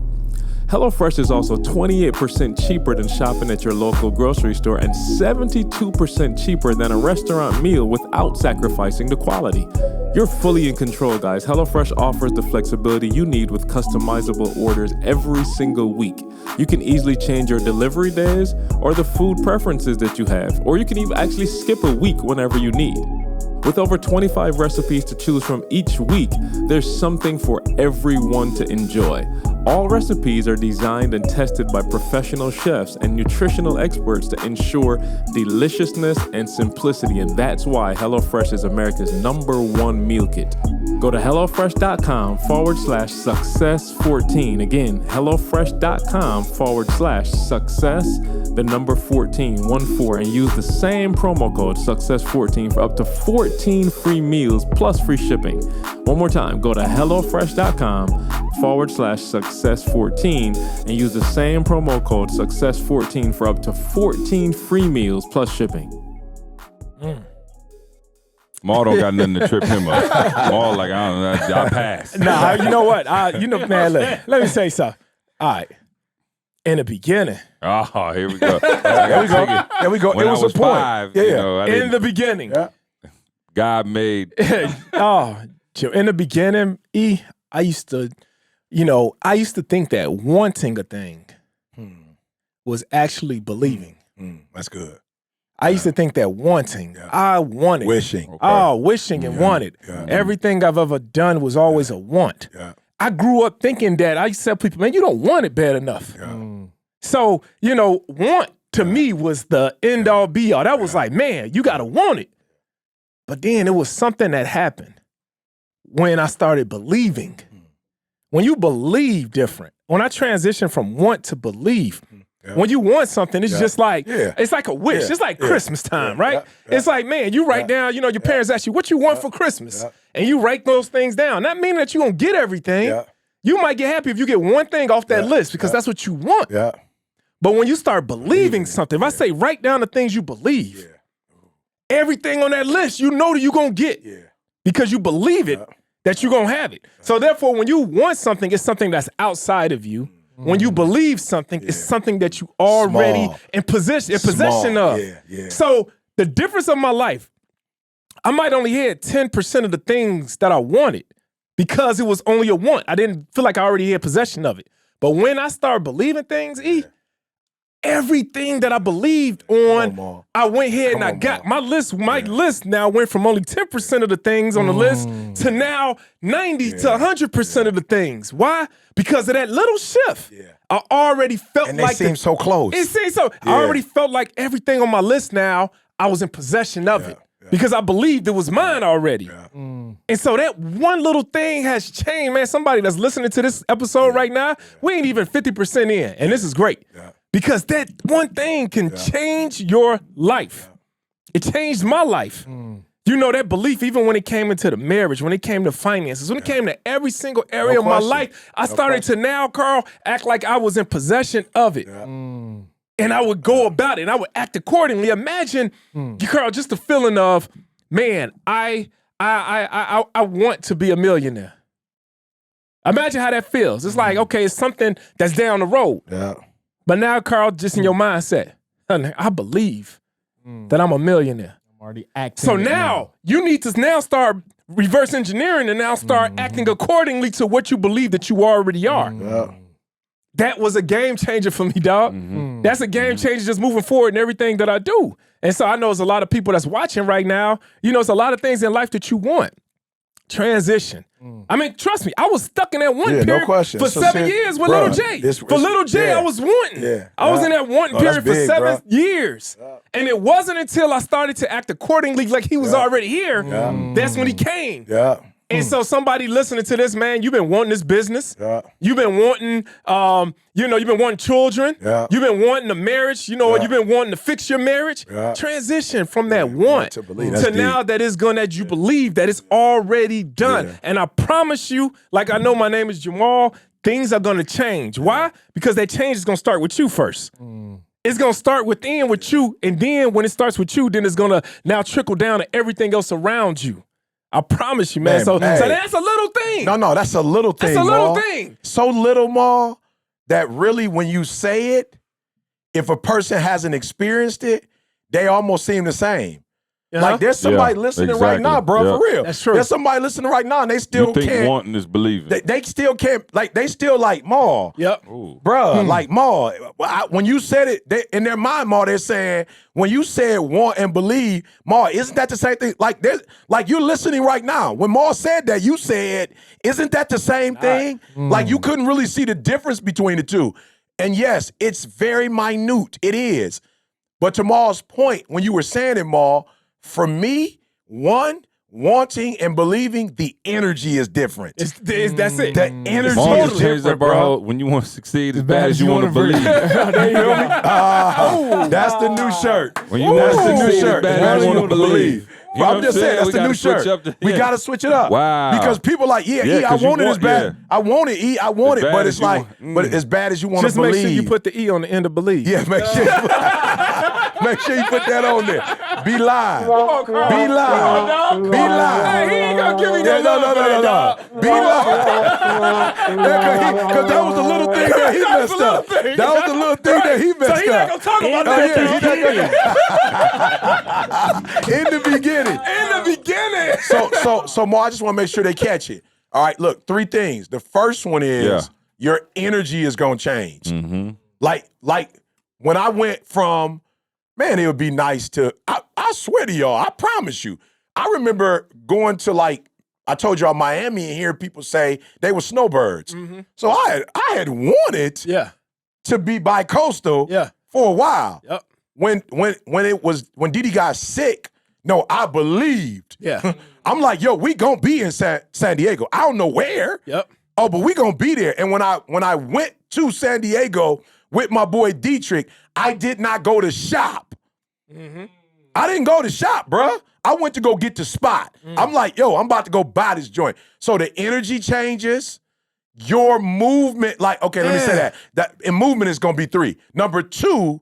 HelloFresh is also 28% cheaper than shopping at your local grocery store and 72% cheaper than a restaurant meal without sacrificing the quality. You're fully in control, guys. HelloFresh offers the flexibility you need with customizable orders every single week. You can easily change your delivery days or the food preferences that you have, or you can even actually skip a week whenever you need. With over 25 recipes to choose from each week, there's something for everyone to enjoy. All recipes are designed and tested by professional chefs and nutritional experts to ensure deliciousness and simplicity, and that's why HelloFresh is America's #1 meal kit. Go to HelloFresh.com/success14. Again, HelloFresh.com/success, the number 14, 14, and use the same promo code success14 for up to 14 free meals plus free shipping. One more time, go to HelloFresh.com/success14 and use the same promo code success14 for up to 14 free meals plus shipping. Maul don't got nothing to trip him up. Maul like, I don't know, I pass. Nah, you know what? Man, look, let me say something. All right. In the beginning. Oh, here we go. There we go. When It was I was a point. 5, Yeah. you know, In the beginning. Yeah. God made. In the beginning, I used to think that wanting a thing was actually believing. That's good. I used to think that wanting, I wanted. Wishing. Wishing and wanted. Yeah. Everything I've ever done was always a want. Yeah. I grew up thinking that. I used to tell people, man, you don't want it bad enough. Yeah. So, want to me was the end all be all. That was like, man, you got to want it. But then it was something that happened when I started believing. When you believe different, when I transitioned from want to believe, when you want something, it's just like, it's like a wish. It's like Christmas time, right? It's like, man, you write down, your parents ask you, what you want for Christmas? And you write those things down. Not meaning that you don't get everything. You might get happy if you get one thing off that list because that's what you want. But when you start believing something, if I say write down the things you believe, everything on that list, you know that you're going to get because you believe it, that you're going to have it. So therefore, when you want something, it's something that's outside of you. When you believe something, it's something that you already in possession of. So the difference of my life, I might only had 10% of the things that I wanted because it was only a want. I didn't feel like I already had possession of it. But when I started believing things, everything that I believed on, I went ahead and I got my list. My list now went from only 10% of the things on the list to now 90 to 100% of the things. Why? Because of that little shift. I already felt and like they seem so close. It seems so. I already felt like everything on my list now, I was in possession of it. Because I believed it was mine already. And so that one little thing has changed, man. Somebody that's listening to this episode right now, we ain't even 50% in. And this is great. Because that one thing can change your life. It changed my life. That belief, even when it came into the marriage, when it came to finances, when it came to every single area of my life, I started to now, Carl, act like I was in possession of it. And I would go about it and I would act accordingly. Imagine, Carl, just the feeling of, man, I want to be a millionaire. Imagine how that feels. It's like, okay, it's something that's down the road. But now, Carl, just in your mindset, I believe that I'm a millionaire. I'm already acting. So now you need to now start reverse engineering and now start acting accordingly to what you believe that you already are. That was a game changer for me, dog. That's a game changer just moving forward in everything that I do. And so I know there's a lot of people that's watching right now. It's a lot of things in life that you want. Transition. I mean, trust me, I was stuck in that one period for 7 years with Little J. For Little J, I was wanting. I was in that wanting period for 7 years. And it wasn't until I started to act accordingly like he was already here, that's when he came. And so somebody listening to this, man, you've been wanting this business. You've been wanting, you've been wanting children. You've been wanting a marriage. You've been wanting to fix your marriage. Transition from that want to now that it's going that you believe that it's already done. And I promise you, like I know my name is Jamal, things are going to change. Why? Because that change is going to start with you first. It's going to start within with you. And then when it starts with you, then it's going to now trickle down to everything else around you. I promise you, man. So that's a little thing. No, that's a little thing. That's a little Ma. thing. So little, Ma, that really when you say it, if a person hasn't experienced it, they almost seem the same. Like there's somebody listening right now, bro, for real. That's true. There's somebody listening right now and they still can't. Wanting is believing. They still can't, they still like, Ma. Bruh, like, Ma, when you said it, in their mind, Ma, they're saying, when you said want and believe, Ma, isn't that the same thing? Like you're listening right now. When Ma said that, you said, isn't that the same thing? Like you couldn't really see the difference between the two. And yes, it's very minute. It is. But to Ma's point, when you were saying it, Ma, for me, wanting and believing, the energy is different. That's it. The energy is different, bro. When you want to succeed as bad as you want to believe. That's the new shirt. When you want to succeed as bad as you want to believe. Bro, I'm just saying, that's the new shirt. We got to switch it up. Wow. Because people like, I want it as bad. I want it, E, I want it. But it's like, but as bad as you want to believe. Just make sure you put the E on the end of believe. Yeah, make sure you put that on there. Be live. Be live. Be live. Hey, he ain't gonna give me no. Be live. Because that was the little thing that he messed up. That was the little thing that he messed up. So he not gonna talk about that. In the beginning. So Mo, I just want to make sure they catch it. All right, look, 3 things. The first one is your energy is gonna change. Like when I went from, man, it would be nice to, I swear to y'all, I promise you. I remember going to I told y'all Miami and hearing people say they were snowbirds. So I had wanted to be bi-coastal for a while. Yep. When Didi got sick, no, I believed. Yeah. I'm like, yo, we gonna be in San Diego. I don't know where. Yep. Oh, but we gonna be there. And when I went to San Diego with my boy Dietrich, I did not go to shop. Mm-hmm. I didn't go to shop, bruh. I went to go get the spot. I'm like, yo, I'm about to go buy this joint. So the energy changes. Your movement, like, okay, let me say that in movement is gonna be 3. Number 2,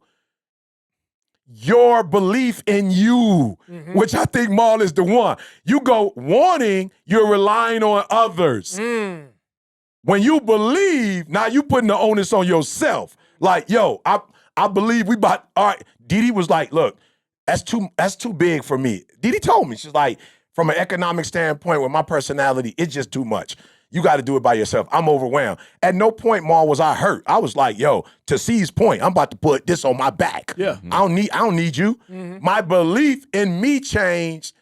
your belief in you, which I think, Maul, is the one. You go wanting, you're relying on others. When you believe, now you putting the onus on yourself. Like, yo, I believe we about, all right. Didi was like, look, that's too big for me. Didi told me, she's like, from an economic standpoint with my personality, it's just too much. You got to do it by yourself. I'm overwhelmed. At no point, Maul, was I hurt. I was like, yo, to C's point, I'm about to put this on my back. Yeah. I don't need you. My belief in me changed,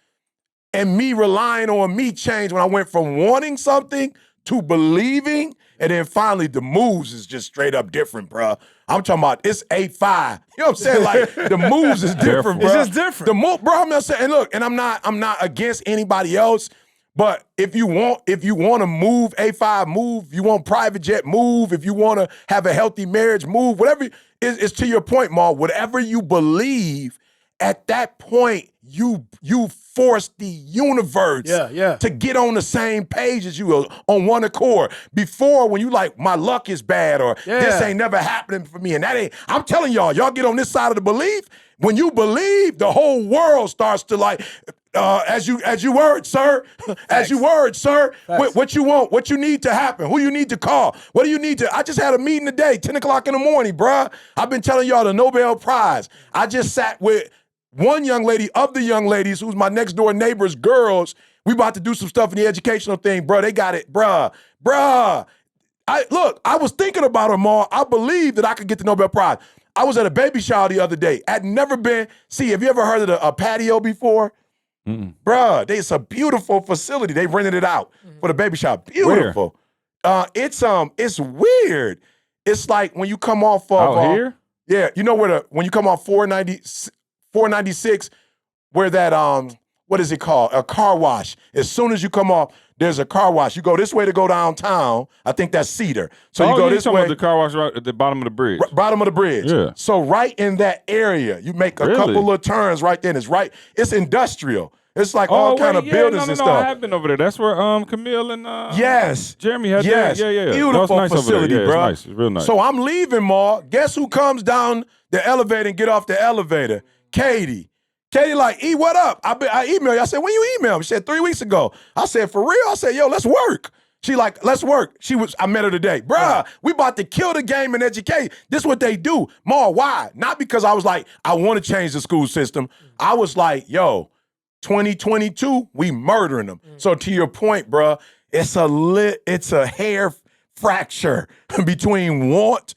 and me relying on me changed when I went from wanting something to believing, and then finally the moves is just straight up different, bro. I'm talking about it's 8-5. You know what I'm saying? Like the moves is different, bro. It's just different. The move, bro. I'm not saying, and look, and I'm not against anybody else. But if you want to move A5, move. You want private jet, move. If you want to have a healthy marriage, move. Whatever is to your point, Maul. Whatever you believe, at that point, you force the universe to get on the same page as you, on one accord. Before, when you like, my luck is bad, or this ain't never happening for me, and that ain't. I'm telling y'all get on this side of the belief. When you believe, the whole world starts to like. As you word, sir. As you word, sir. What you want, what you need to happen, who you need to call, what do you need to. I just had a meeting today, 10 o'clock in the morning, bruh. I've been telling y'all the Nobel Prize. I just sat with one young lady of the young ladies who's my next door neighbor's girls. We about to do some stuff in the educational thing, bruh. They got it, bruh. I was thinking about them all. I believe that I could get the Nobel Prize. I was at a baby shower the other day. I'd never been. See, have you ever heard of a patio before? Bruh, it's a beautiful facility. They rented it out for the baby shower. Beautiful. It's weird. It's like when you come off of out here. Yeah, you know when you come off 496, where that what is it called? A car wash. As soon as you come off, there's a car wash. You go this way to go downtown. I think that's Cedar. So you go this way. The car wash right at the bottom of the bridge. Bottom of the bridge. Yeah. So right in that area, you make a couple of turns right then. It's industrial. It's like all kind of buildings and stuff. I have been over there. That's where Camille and Jeremy had that. Yeah. Beautiful nice facility, bro. It's nice. It's real nice. So I'm leaving, Ma. Guess who comes down the elevator and get off the elevator? Katie. Katie like, E, what up? I emailed you. I said, when you emailed me? She said 3 weeks ago. I said, for real? I said, yo, let's work. She like, let's work. I met her today. Bruh, we about to kill the game in education. This is what they do. Ma, why? Not because I was like, I want to change the school system. I was like, yo, 2022, we murdering them. So to your point, bruh, it's a hair fracture between want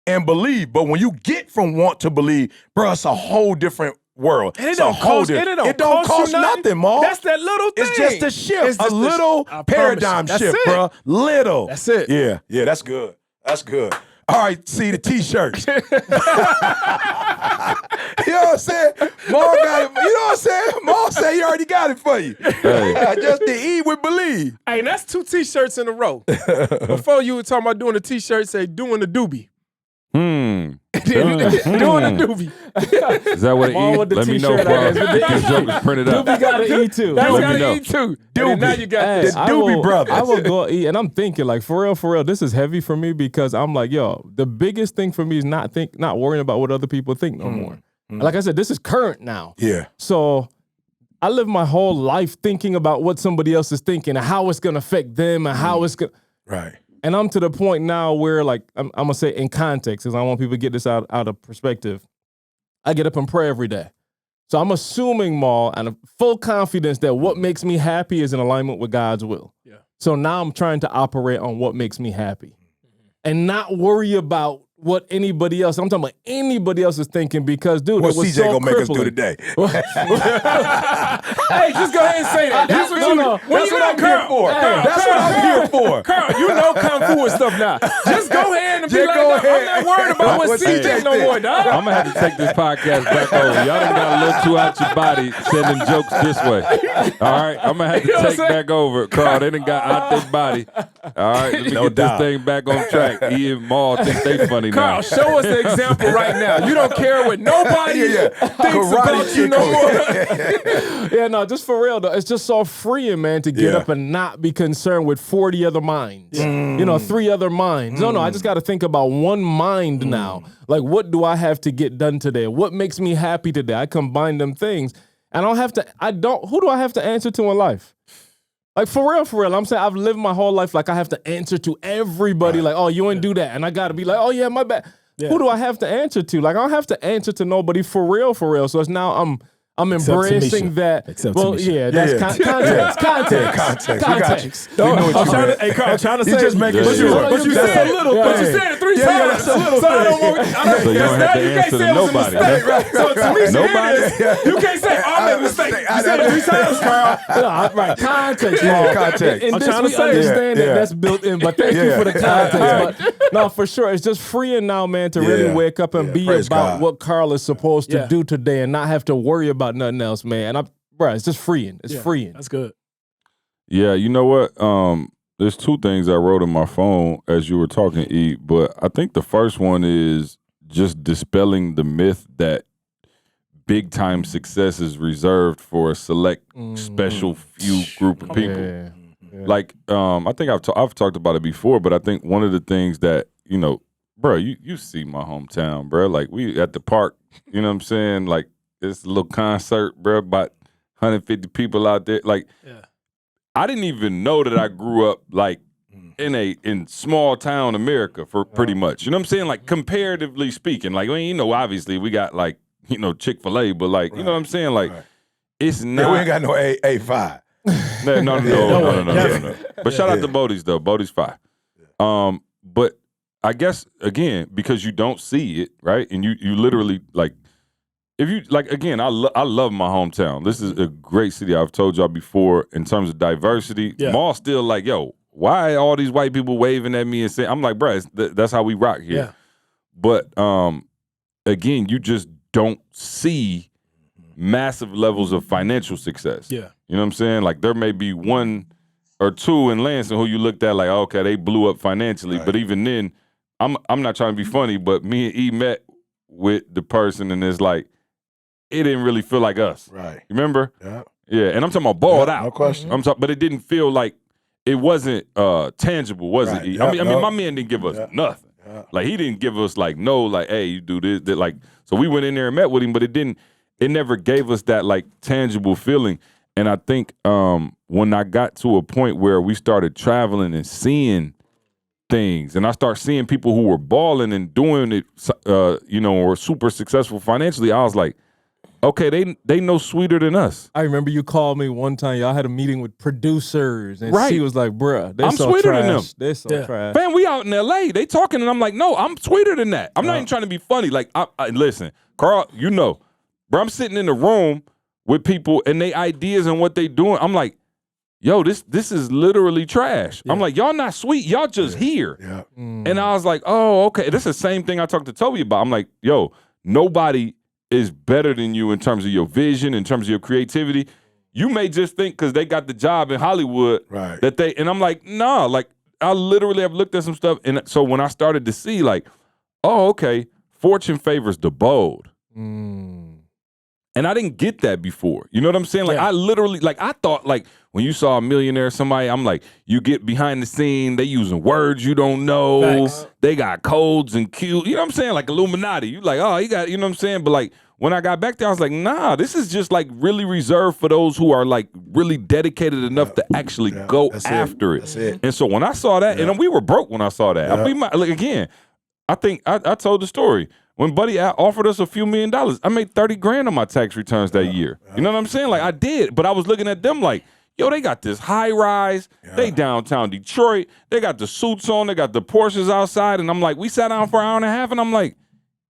and believe. But when you get from want to believe, bruh, it's a whole different world. And it don't cost nothing, Ma. That's that little thing. It's just a shift, a little paradigm shift, bruh. Little. That's it. Yeah, that's good. That's good. All right, see the T-shirts. You know what I'm saying? Maul got it. You know what I'm saying? Maul said he already got it for you. Hey. Just to eat with believe. Hey, that's 2 T-shirts in a row. Before you were talking about doing the T-shirt, say doing the doobie. Doing the doobie. Is that what it is? Let me know, bro. This joke is printed out. Doobie got an E too. That's got an E too. Doobie. Now you got the Doobie Brothers. I will go eat, and I'm thinking like for real, this is heavy for me because I'm like, yo, the biggest thing for me is not worrying about what other people think no more. Like I said, this is current now. Yeah. So I live my whole life thinking about what somebody else is thinking and how it's gonna affect them and how it's gonna. Right. And I'm to the point now where, like, I'm gonna say in context, because I want people to get this out of perspective. I get up and pray every day. So I'm assuming, Maul, and full confidence that what makes me happy is in alignment with God's will. Yeah. So now I'm trying to operate on what makes me happy. And not worry about what anybody else, I'm talking about anybody else is thinking because, dude, what it was CJ so gonna make us do today? Hey, just go ahead and say that. That's what I'm here for. That's what I'm here for. Carl, you know Kung Fu and stuff now. Just go ahead and be like, I'm not worried about what CJ no more, dog. I'm gonna have to take this podcast back over. Y'all done got a little too out your body sending jokes this way. All right, I'm gonna have to take back over. Carl, they done got out their body. All right, let me get this thing back on track. E and Maul think they funny now. Carl, show us the example right now. You don't care what nobody thinks about you no more. Yeah, no, just for real though. It's just so freeing, man, to get up and not be concerned with 40 other minds. You know, 3 other minds. No, I just got to think about one mind now. Like, what do I have to get done today? What makes me happy today? I combine them things. And who do I have to answer to in life? Like, for real. I'm saying I've lived my whole life like I have to answer to everybody. Like, oh, you ain't do that. And I got to be like, oh, yeah, my bad. Yeah. Who do I have to answer to? Like, I don't have to answer to nobody for real. So it's now I'm embracing that. That's context. Hey, Carl, I'm trying to say. You just making sure. But you said a little. But you said it 3 times. That's a little. So you don't have to answer to nobody. So to me, you can't say I made a mistake. You said it 3 times, Carl. Right, context. Context. And I'm this trying we to say. understand that that's built in, but thank you for the context. But no, for sure, it's just freeing now, man, to really wake up and be about what Carl is supposed to do today and not have to worry about nothing else, man. And it's just freeing. It's freeing. That's good. Yeah, you know what? There's 2 things I wrote on my phone as you were talking, E. But I think the first one is just dispelling the myth that big time success is reserved for a select, special few group of people. Yeah. Like, I think I've talked about it before, but I think one of the things that, you know, bro, you see my hometown, bro. Like, we at the park, you know what I'm saying? Like, it's a little concert, bro, about 150 people out there. Like, I didn't even know that I grew up, like, in small town America for pretty much. You know what I'm saying? Like, comparatively speaking. Like, I mean, you know, obviously we got, like, you know, Chick-fil-A, but, like, you know what I'm saying? Like, it's not. Yeah, we ain't got no A5. No. But shout out to Bodie's, though. Bodie's 5. But I guess, again, because you don't see it, right? And you literally, like, if you, like, again, I love my hometown. This is a great city. I've told y'all before in terms of diversity. Maul's still like, yo, why all these white people waving at me and saying, I'm like, bro, that's how we rock here. Yeah. But, again, you just don't see massive levels of financial success. Yeah. You know what I'm saying? Like, there may be 1 or 2 in Lansing who you looked at like, okay, they blew up financially. Right. But even then, I'm not trying to be funny, but me and E met with the person and it's like, it didn't really feel like us. Right. You remember? Yeah. Yeah. And I'm talking about balled out. No question. But it didn't feel like it wasn't tangible, was it? Yep, I mean, my man didn't give us nothing. Yep. Like, he didn't give us like hey, you do this, that, like. So we went in there and met with him, but it never gave us that like tangible feeling. And I think when I got to a point where we started traveling and seeing things, and I start seeing people who were balling and doing it, you know, or super successful financially, I was like, okay, they know sweeter than us. I remember you called me one time. Y'all had a meeting with producers, and Right. she was like, "Bruh, they're I'm so sweeter trash. than them. They're so trash." Man, we out in L.A. They talking, and I'm like, no, I'm sweeter than that. I'm not even trying to be funny. Like, I listen, Carl, you know, bro, I'm sitting in the room with people and they ideas and what they doing. I'm like, yo, this is literally trash. I'm like, y'all not sweet. Y'all just here. Yeah. And I was like, oh, okay. This is the same thing I talked to Toby about. I'm like, yo, nobody is better than you in terms of your vision, in terms of your creativity. You may just think because they got the job in Hollywood Right. and I'm like, nah, like I literally have looked at some stuff. And so when I started to see like, oh, okay, fortune favors the bold. And I didn't get that before. You know what I'm saying? Like I literally, like I thought like when you saw a millionaire, somebody, I'm like, you get behind the scene, they using words you don't know. Thanks. They got codes and cues. You know what I'm saying? Like Illuminati. You like, oh, you got, you know what I'm saying? But like when I got back there, I was like, nah, this is just like really reserved for those who are like really dedicated enough to actually go after it. That's it. And so when I saw that, and we were broke when I saw that. I mean, like again, I think I told the story. When Buddy offered us a few $1 million, I made 30 grand on my tax returns that year. You know what I'm saying? Like I did, but I was looking at them like, yo, they got this high rise. They downtown Detroit. They got the suits on. They got the Porsches outside. And I'm like, we sat down for an hour and a half, and I'm like,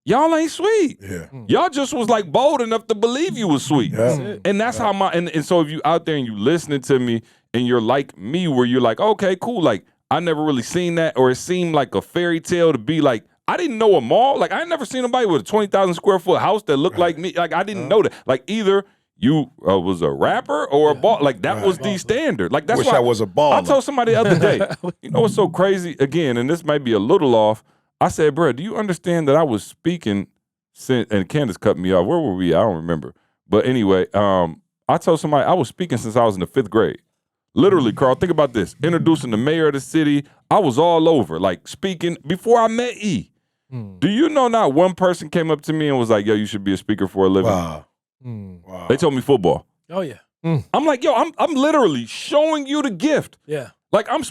y'all ain't sweet. Yeah. Y'all just was like bold enough to believe you was sweet. Yeah. And that's how and so if you out there and you listening to me and you're like me where you're like, okay, cool. Like I never really seen that, or it seemed like a fairy tale to be like, I didn't know a mall. Like I never seen nobody with a 20,000 square foot house that looked like me. Like I didn't know that. Like either you was a rapper or a ball. Like that was the standard. Like that's Wish why I was a baller. I told somebody the other day, you know what's so crazy? Again, and this might be a little off. I said, bro, do you understand that I was speaking since, and Candace cut me off. Where were we? I don't remember. But anyway, I told somebody I was speaking since I was in the 5th grade. Literally, Carl, think about this. Introducing the mayor of the city. I was all over, like speaking before I met E. Do you know not one person came up to me and was like, yo, you should be a speaker for a living? Wow. Wow. They told me football. Oh yeah. I'm like, yo, I'm literally showing you the gift. Yeah. Like I'm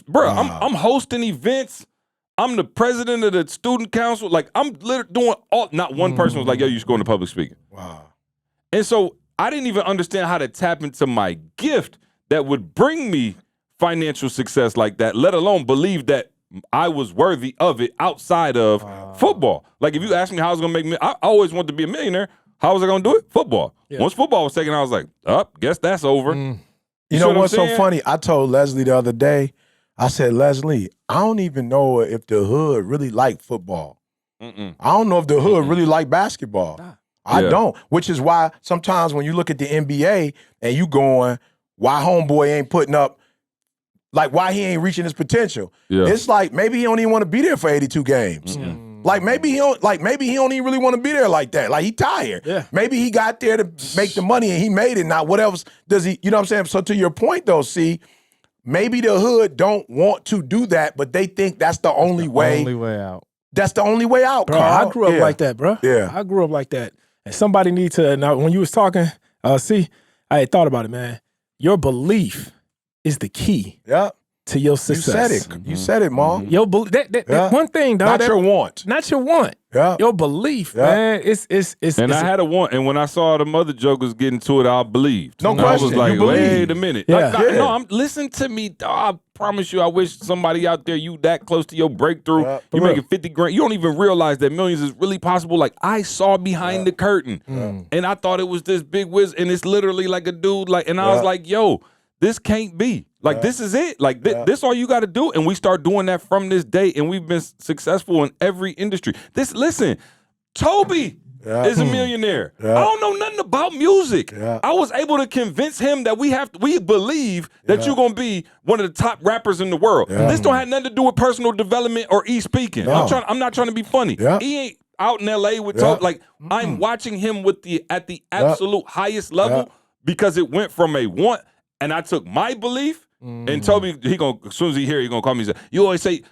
hosting events. I'm the president of the student council. Like I'm literally doing all. Not one person was like, yo, you should go into public speaking. Wow. And so I didn't even understand how to tap into my gift that would bring me financial success like that, let alone believe that I was worthy of it outside of football. Like if you ask me how I was gonna make me, I always wanted to be a millionaire. How was I gonna do it? Football. Yeah. Once football was taken, I was like, guess that's over. You see know what I'm what's so saying? funny? I told Leslie the other day, I said, Leslie, I don't even know if the hood really like football. I don't know if the hood really like basketball. I Yeah. don't, which is why sometimes when you look at the NBA and you going, why homeboy ain't putting up, like why he ain't reaching his potential. Yeah. It's like maybe he don't even want to be there for 82 games. Like maybe he don't even really want to be there like that. Like he tired. Yeah. Maybe he got there to make the money and he made it. Now what else does he, you know what I'm saying? So to your point though, see, maybe the hood don't want to do that, but they think that's the only way. Only way out. That's the only way out, Bro, Carl. I grew up Yeah. like that, bro. Yeah. I grew up like that. And somebody need to, now when you was talking, see, I had thought about it, man. Your belief is the key Yeah. to your You success. said it. You said it, Mom. Your that Yeah. one thing, dog. Not your want. Not your want. Yeah. Your belief, Yeah. man. It's And I had a want, and when I saw the other jokers getting to it, I believed. No And I was question. like, You believe. wait a minute. Yeah. No, listen to me, dog. I promise you, I wish somebody out there, you that close to your breakthrough, Yeah. you For making 50 grand. You don't even realize that millions is really possible. Like I saw behind the curtain, and I thought it was this big whiz, and it's literally like a dude. Like, and I was like, yo, this can't be. Like this is it. Like this all you got to do, and we start doing that from this day, and we've been successful in every industry. Listen, Toby is a millionaire. I don't know nothing about music. I was able to convince him that we believe that you're gonna be one of the top rappers in the world. This don't have nothing to do with personal development or speaking. No. I'm not trying to be funny. Yeah. He ain't out in LA with Toby. Like I'm watching him at the absolute highest level because it went from a want, and I took my belief. And Toby, as soon as he hear it, he gonna call me and say, you always say,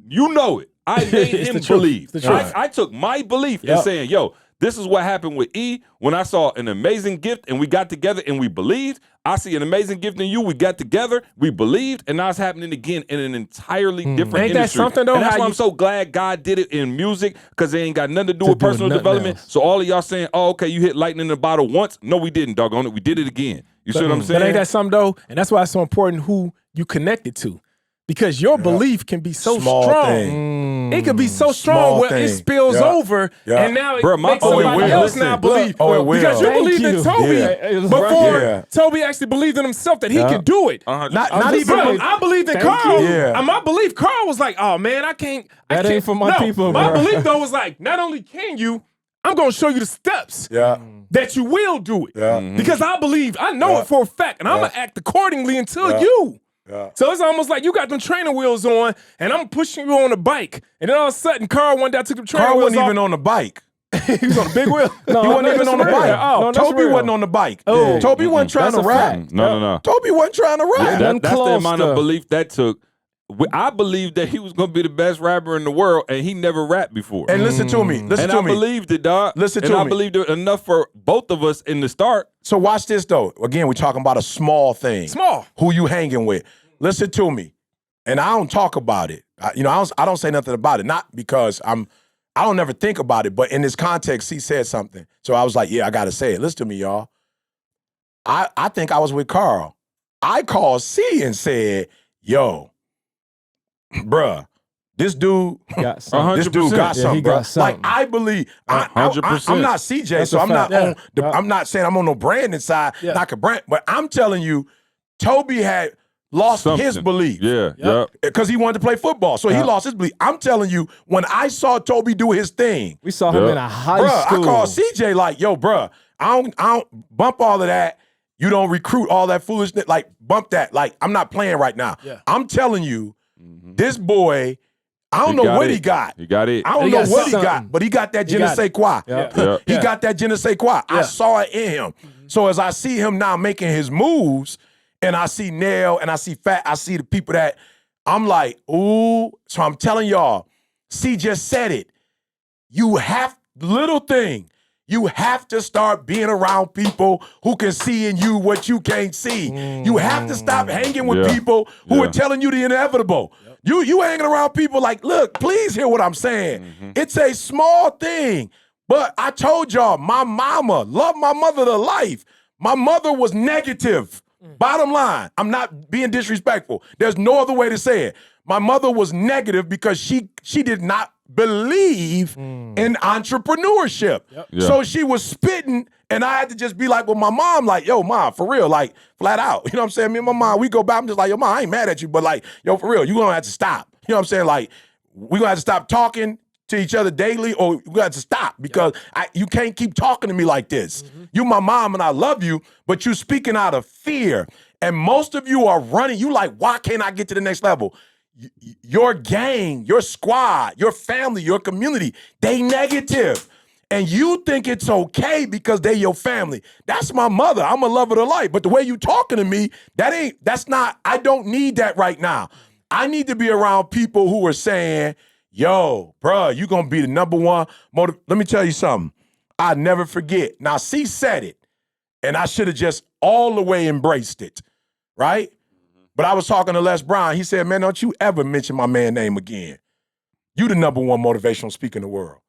you know it. I made him the truth. believe. It's the truth. I took my belief in saying, yo, this is what happened with E when I saw an amazing gift and we got together and we believed. I see an amazing gift in you. We got together, we believed, and now it's happening again in an entirely different Ain't that industry. something, though, And that's how why I'm you- so glad God did it in music, because they ain't got nothing to do with do with personal nothing development. else. So all of y'all saying, oh, okay, you hit lightning in a bottle once. No, we didn't, doggone it. We did it again. You see what I'm saying? But ain't that something though? And that's why it's so important who you connected to. Because your belief can be so Small strong. thing. It can be so strong Small where it thing. spills Yeah. over, Yeah. and now it Bruh, my- makes oh, it somebody will. else now Listen. believe. Oh, it will. Because you Thank believed in you. Toby Yeah. before Yeah. Toby actually believed in himself that he could do it. Not just even. saying. I believed in Thank Carl. you. Yeah. And my belief, Carl was like, oh man, I can't. That ain't for my people, My bro. belief though was like, not only can you, I'm gonna show you the steps Yeah. that you will do it. Yeah. Because I believe, I know it for a fact, and I'm gonna act accordingly until Yeah. you. Yeah. So it's almost like you got them trainer wheels on, and I'm pushing you on a bike, and then all of a sudden, Carl one day I took the trainer Carl wheels wasn't off. even on the bike. He was on the big wheel. He wasn't even that's on the real. bike. Oh, that's Toby real. wasn't on the bike. Oh. Toby wasn't trying That's to a rap. fact. No. Toby wasn't trying to rap. Nothing That's the close amount to- of belief that took. I believed that he was going to be the best rapper in the world, and he never rapped before. And listen to me. Listen And to I me. believed it, dog. Listen and to I me. believed it enough for both of us in the start. So watch this though. Again, we're talking about a small thing. Small. Who you hanging with? Listen to me. And I don't talk about it. I don't say nothing about it. Not because I don't never think about it, but in this context, he said something. So I was like, yeah, I gotta say it. Listen to me, y'all. I think I was with Carl. I called C and said, yo, bruh, this dude got something. This dude 100%. got Yeah, something, he bro. got something. Like I believe, I'm 100%. not CJ, That's so a I'm not fact. on. I'm not saying I'm on no Brandon side, not a brand, but I'm telling you, Toby had lost his Something. belief. Yeah, yep. Because he wanted to play football, so he lost his belief. I'm telling you, when I saw Toby do his thing, We saw him Yep. in a high bruh, school. I called CJ like, yo, bruh, I don't bump all of that. You don't recruit all that foolishness. Like, bump that. Like, I'm not playing right now. Yeah. I'm telling you, this boy, I don't know what he got. He got it. I don't He know got what he something. got, but he got that je ne got sais quoi. Yep. Yep. He got that je ne sais quoi. I saw it in him. So as I see him now making his moves, and I see Nail, and I see Fat, I see the people that, I'm like, ooh. So I'm telling y'all, C just said it. You have, little thing, you have to start being around people who can see in you what you can't see. You have to stop hanging with Yeah. people who Yeah. are telling you the inevitable. You hanging around people like, look, please hear what I'm saying. It's a small thing. But I told y'all, my mama loved my mother to life. My mother was negative. Bottom line, I'm not being disrespectful. There's no other way to say it. My mother was negative because she did not believe in entrepreneurship. Yeah. So she was spitting, and I had to just be like with my mom, like, yo, mom, for real, like, flat out. You know what I'm saying? Me and my mom, we go back, I'm just like, yo, mom, I ain't mad at you, but like, yo, for real, you gonna have to stop. You know what I'm saying? Like, we gonna have to stop talking to each other daily, or we got to stop because you can't keep talking to me like this. You my mom and I love you, but you speaking out of fear. And most of you are running. You like, why can't I get to the next level? Your gang, your squad, your family, your community, they negative. And you think it's okay because they your family. That's my mother. I'm a lover to life. But the way you talking to me, that's not, I don't need that right now. I need to be around people who are saying, yo, bruh, you gonna be the number one motive. Let me tell you something. I never forget. Now, C said it, and I should have just all the way embraced it, right? But I was talking to Les Brown. He said, man, don't you ever mention my man name again. You the number one motivational speaker in the world.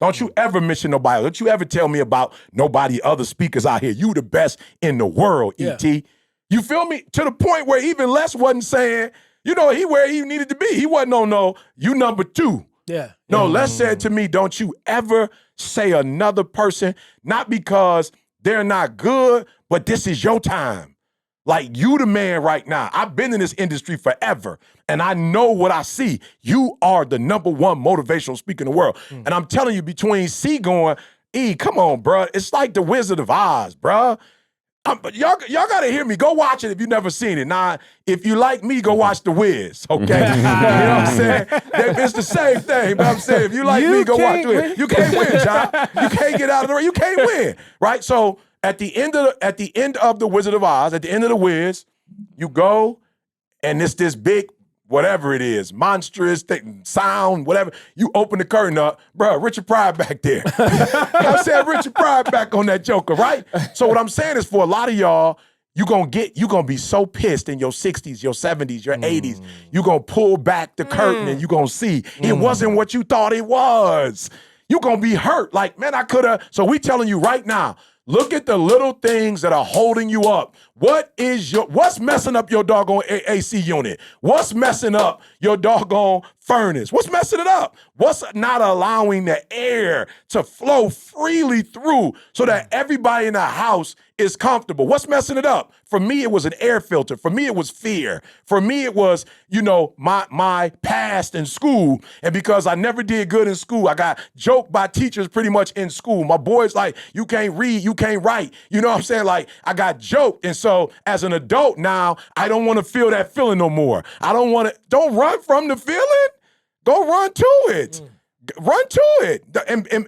Don't you ever mention nobody. Don't you ever tell me about nobody other speakers out here. You the best in the world, E.T. You feel me? To the point where even Les wasn't saying, you know, where he needed to be. He wasn't on no, you number two. Yeah. No, Les said to me, don't you ever say another person, not because they're not good, but this is your time. Like, you the man right now. I've been in this industry forever, and I know what I see. You are the number one motivational speaker in the world. And I'm telling you, between C going, E, come on, bruh. It's like the Wizard of Oz, bruh. Y'all gotta hear me. Go watch it if you've never seen it. Now, if you like me, go watch The Wiz, okay? You know what I'm saying? It's the same thing, but I'm saying if you like me, go watch The Wiz. You can't win, John. You can't get out of the race. You can't win, right? So at the end of The Wizard of Oz, at the end of The Wiz, you go and it's this big, whatever it is, monstrous sound, whatever. You open the curtain up, bro, Richard Pryor back there. You know what I'm saying? Richard Pryor back on that Joker, right? So what I'm saying is for a lot of y'all, you're gonna be so pissed in your 60s, your 70s, your 80s. You're gonna pull back the curtain and you're gonna see it wasn't what you thought it was. You're gonna be hurt. Like, man, I could have. So we telling you right now, look at the little things that are holding you up. What's messing up your doggone AC unit? What's messing up your doggone furnace? What's messing it up? What's not allowing the air to flow freely through so that everybody in the house is comfortable? What's messing it up? For me, it was an air filter. For me, it was fear. For me, it was, my past in school. And because I never did good in school, I got joked by teachers pretty much in school. My boys like, you can't read, you can't write. You know what I'm saying? Like, I got joked. And so as an adult now, I don't want to feel that feeling no more. Don't run from the feeling. Go run to it. Run to it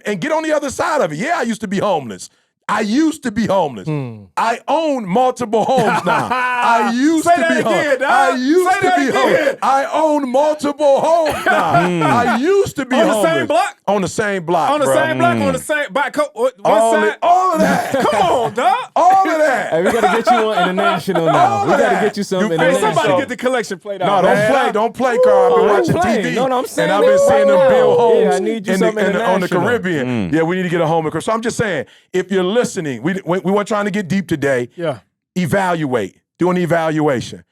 and get on the other side of it. Yeah, I used to be homeless. I own multiple homes now. I used to be homeless. I used to be homeless. I own multiple homes now. I used to be homeless. On the same block? On the same block, On the bro. same block, on the same back. One side. All of that. Come on, dog. All of that. Hey, we gotta get you on international now. All We of gotta that. get you some You- Hey, international. somebody get the collection plate No, out. man. don't play, Carl. I've been I ain't watching playing. TV. No, I'm saying and I've been this seeing right them now. build homes Yeah, I need you something on the international. Caribbean. Yeah, we need to get a home. So I'm just saying, if you're listening, we weren't trying to get deep today. Yeah. Evaluate. Do an evaluation.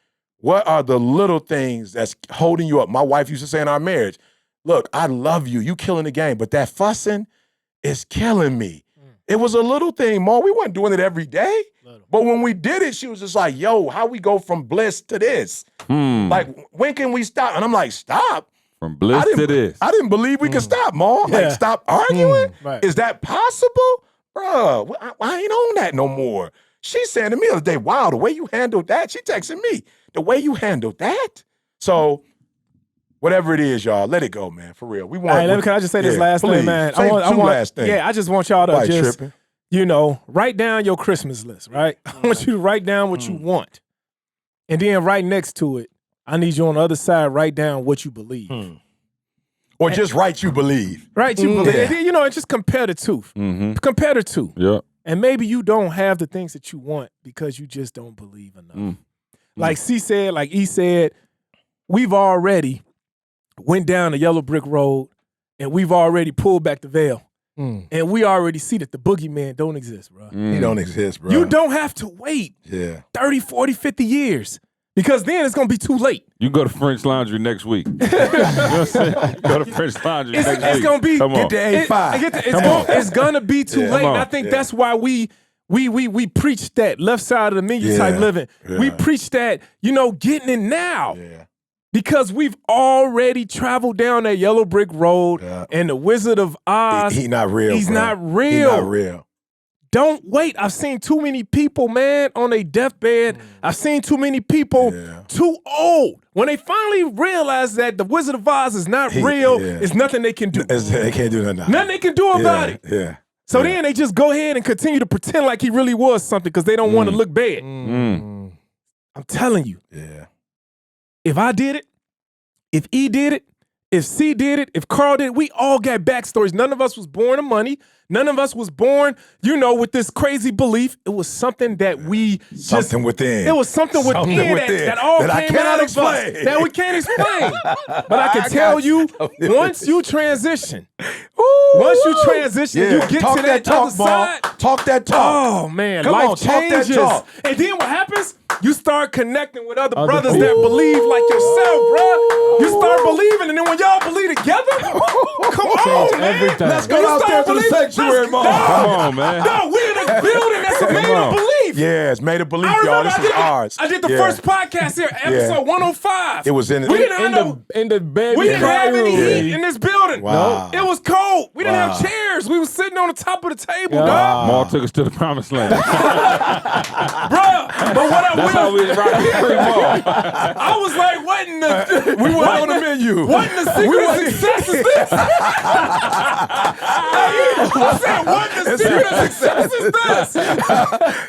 What are the little things that's holding you up? My wife used to say in our marriage, look, I love you. You killing the game, but that fussing is killing me. It was a little thing, Ma. We weren't doing it every day. But when we did it, she was just like, yo, how we go from bliss to this? Like, when can we stop? And I'm like, stop? From bliss to this. I didn't believe we could stop, Ma. Like, stop arguing? Right. Is that possible? Bruh, I ain't on that no more. She's saying to me the other day, wow, the way you handled that, she texting me, the way you handled that. So, whatever it is, y'all, let it go, man, for real. We want. Hey, can I just say this last please. thing, man? Say two last things. Yeah, I just want y'all to Nobody just, tripping. write down your Christmas list, right? I want you to write down what you want. And then right next to it, I need you on the other side, write down what you believe. Or just write you believe. Right? You believe. Yeah. And just compare the two. Compare the two. Yeah. And maybe you don't have the things that you want because you just don't believe enough. Like C said, like E said, we've already went down the yellow brick road and we've already pulled back the veil. And we already see that the boogeyman don't exist, bro. He don't exist, bro. You don't have to wait 30, 40, 50 years because then it's going to be too late. You go to French Laundry next week. You know what I'm saying? Go to French Laundry next week. It's going to be. Come on. Get the A5. It's going to be too late. Come on. And I think that's why we preach that left side of the menu type living. We preach that, getting it now. Because we've already traveled down that yellow brick road and the Wizard of Oz. He's not real. He's bro. not real. He's not real. Don't wait. I've seen too many people, man, on their deathbed. I've seen too many people too old. When they finally realize that the Wizard of Oz is not real, it's nothing they can do. They can't do nothing. Nothing they can do about it. Yeah. So then they just go ahead and continue to pretend like he really was something because they don't want to look bad. I'm telling you. Yeah. If I did it, if E did it, if C did it, if Carl did it, we all got backstories. None of us was born of money. None of us was born, with this crazy belief. It was something that we Something within. It was something within that all that I came out cannot of explain. us that we can't explain. But I can tell you, once you transition, you get talk to that talk, other side. Talk that talk. Oh man, Come life on, talk that changes. talk. And then what happens? You start connecting with other brothers that believe like yourself, bro. You start believing, and then when y'all believe together, come on, man. everything. Let's go out there to the sanctuary, Mom. Come on, man. No, we're in a building that's made of belief. Yeah, it's made of belief, I y'all. remember This is ours. I did the first podcast here, episode 105. It was in We didn't have in the bed. we didn't have any heat in this building. Wow. It was cold. We didn't have chairs. We was sitting on the top of the table, dog. Maul took us to the promised land. Bruh, but what I That's how we was rocking pre-Maul. I was like, what in the We went on the menu. what in the secret of success is this? I said, what in the secret of success is this?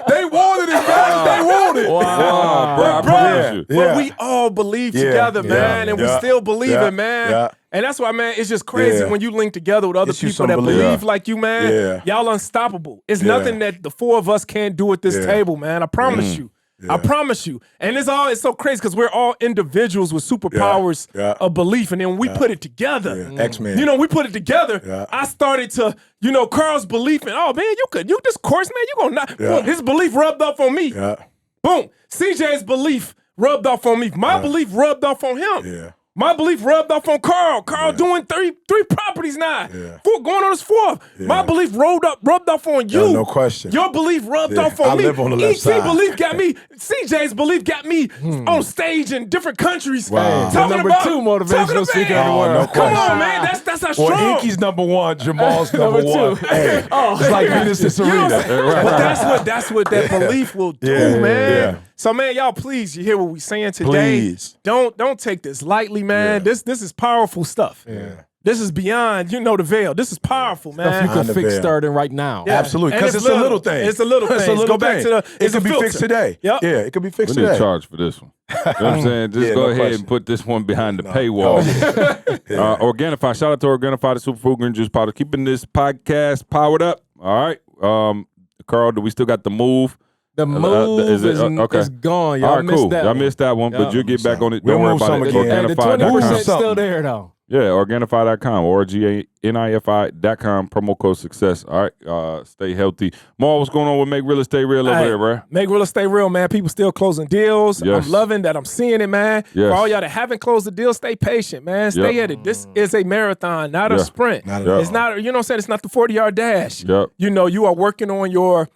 They wanted it, man. They wanted it. Wow, bro, I promise you. But we all believe together, man, and we still believing, man. Yeah. And that's why, man, it's just crazy Yeah. when you link together with other Gets you people some that belief. believe like you, man. Yeah. Y'all unstoppable. It's Yeah. nothing that the four of us can't do at this Yeah. table, man. I promise you. I promise you. And it's so crazy because we're all individuals with superpowers of belief. And then when we put it together, X-Men. we put it together. Yeah. I started to, Carl's belief in, oh, man, you this course, man, you gonna not. Boom, his belief rubbed off on me. Yeah. Boom. CJ's belief rubbed off on me. My belief rubbed off on him. Yeah. My belief rubbed off on Carl. Carl doing three properties now. Yeah. Four, going on his fourth. Yeah. My belief rubbed off on you. No question. Your belief rubbed Yeah. off on I me. live on the left ET side. belief got me. CJ's belief got me on stage in different countries. Wow. Talking Number about 2 motivational talking speaker in the about- world. no Come question. on, man. That's how Well, strong. Inky's number one, Jamal's number Number one. two. Hey, it's like Venus and You know what I'm Serena. saying? But that's what that belief will do, Yeah, man. yeah. So, man, y'all, please, you hear what we saying today? Please. Don't take this lightly, man. Yeah. This is powerful stuff. Yeah. This is beyond, the veil. This is powerful, If man. you can On the fix veil. starting right now. Yeah. Absolutely, And because it's a little thing. It's a little thing. It's a little Go back thing. to the. It It's a can be filter. fixed today. Yep. Yeah, it can be We fixed need to today. charge for this one. You know what I'm saying? Just Yeah, go no ahead question. and put this one behind the paywall. Organifi. Shout out to Organifi, the Superfood Green Juice Powder. Keeping this podcast powered up. All right. Carl, do we still got the move? The move is it- okay. is gone. Y'all All right, missed cool. that Y'all one. missed that one, but Yeah. you'll get back on it. We'll Don't worry move about some it. again. And the Move 20% something. still there, though. Yeah, Organifi.com, Organifi.com, promo code success. All right, stay healthy. Maul, what's going on with Make Real Estate Real over there, bro? Make Real Estate Real, man. People still closing deals. Yes. I'm loving that. I'm seeing it, man. Yes. For all y'all that haven't closed the deal, stay patient, man. Stay at it. This is a marathon, not a sprint. It's not, you know what I'm saying? It's not the 40-yard dash. Yep. You know, you are working on your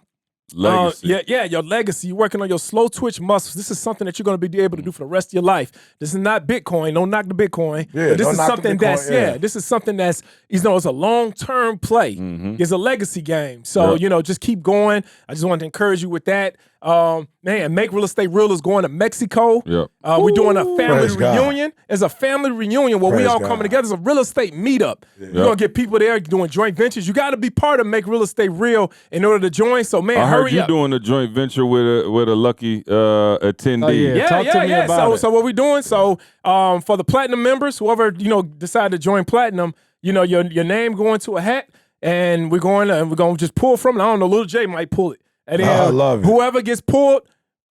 legacy. Your legacy. You're working on your slow twitch muscles. This is something that you're going to be able to do for the rest of your life. This is not Bitcoin. Don't knock the Bitcoin. Yeah, but this don't is knock the something Bitcoin, this is something that's, it's a long-term play. It's a legacy game. So, just keep going. I just wanted to encourage you with that. Man, Make Real Estate Real is going to Mexico. We're doing a family reunion. It's a family reunion where we all coming together. It's a real estate meetup. You're going to get people there doing joint ventures. You got to be part of Make Real Estate Real in order to join. So, man, hurry up. I heard you up. doing a joint venture with a lucky attendee. Talk to me about it. So what we doing? So for the platinum members, whoever decide to join platinum, your name going to a hat, and we're going to just pull from it. I don't know, Little J might pull it. And then I love it. Whoever gets pulled,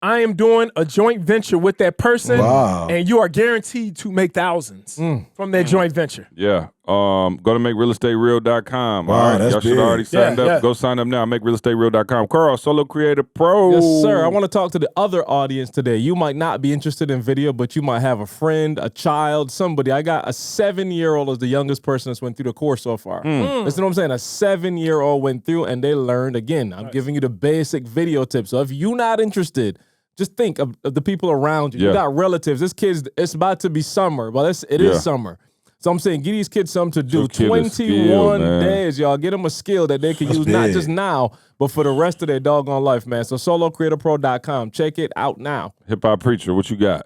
I am doing a joint venture with that person, and you are guaranteed to make thousands from that joint venture. Yeah. Go to MakeRealEstateReal.com. All right. That's Y'all should big. already signed up. Go sign up now. MakeRealEstateReal.com. Carl, Solo Creator Pro. Yes, sir. I want to talk to the other audience today. You might not be interested in video, but you might have a friend, a child, somebody. I got a 7-year-old as the youngest person that's went through the course so far. Listen to what I'm saying. A 7-year-old went through and they learned. Again, I'm giving you the basic video tips. So if you're not interested, just think of the people around you. You got relatives. This kid's, it's about to be summer. Well, it is summer. So I'm saying, give these kids something to do. 21 days, y'all. Get them a skill that they can use not just now, but for the rest of their doggone life, man. So solocreatorpro.com. Check it out now. Hip Hop Preacher, what you got?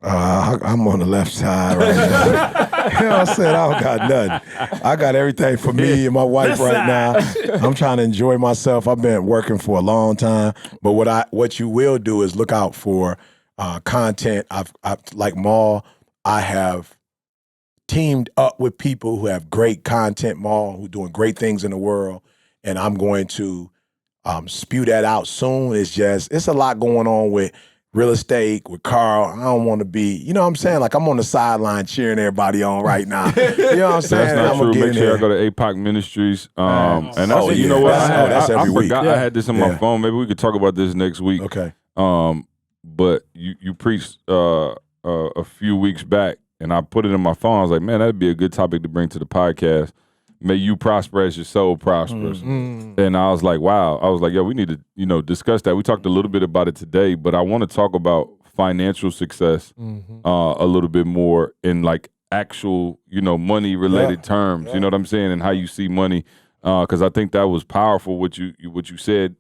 I'm on the left side right now. You know what I'm saying? I don't got nothing. I got everything for me and my wife right now. I'm trying to enjoy myself. I've been working for a long time, but what you will do is look out for content. I've like Maul, I have teamed up with people who have great content, Maul, who are doing great things in the world, and I'm going to spew that out soon. It's a lot going on with real estate, with Carl. I don't want to be, you know what I'm saying? Like, I'm on the sideline cheering everybody on right now. You know what I'm saying? That's not true. Make sure I go to APOC Ministries. And that's, you know what? That's every week. I had this on my phone. Maybe we could talk about this next week. Okay. But you preached a few weeks back, and I put it in my phone. I was like, man, that'd be a good topic to bring to the podcast. May you prosper as your soul prospers. And I was like, wow. I was like, yo, we need to, discuss that. We talked a little bit about it today, but I want to talk about financial success a little bit more in like actual, money related terms. You know what I'm saying? And how you see money. Because I think that was powerful what you said,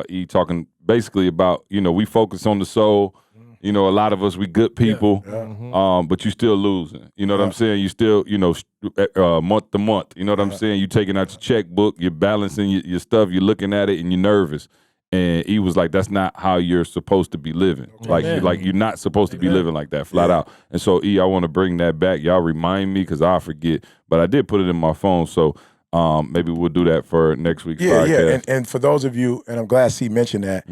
E, talking basically about, we focus on the soul. A lot of us, we good people, but you still losing. You know what I'm saying? You still, month to month. You know what I'm saying? You taking out your checkbook, you're balancing your stuff, you're looking at it, and you're nervous. And he was like, that's not how you're supposed to be living. Like you're not supposed to be living like that, flat out. And so, E, I want to bring that back. Y'all remind me because I forget. But I did put it in my phone, so maybe we'll do that for next week's podcast. And for those of you, and I'm glad C mentioned that,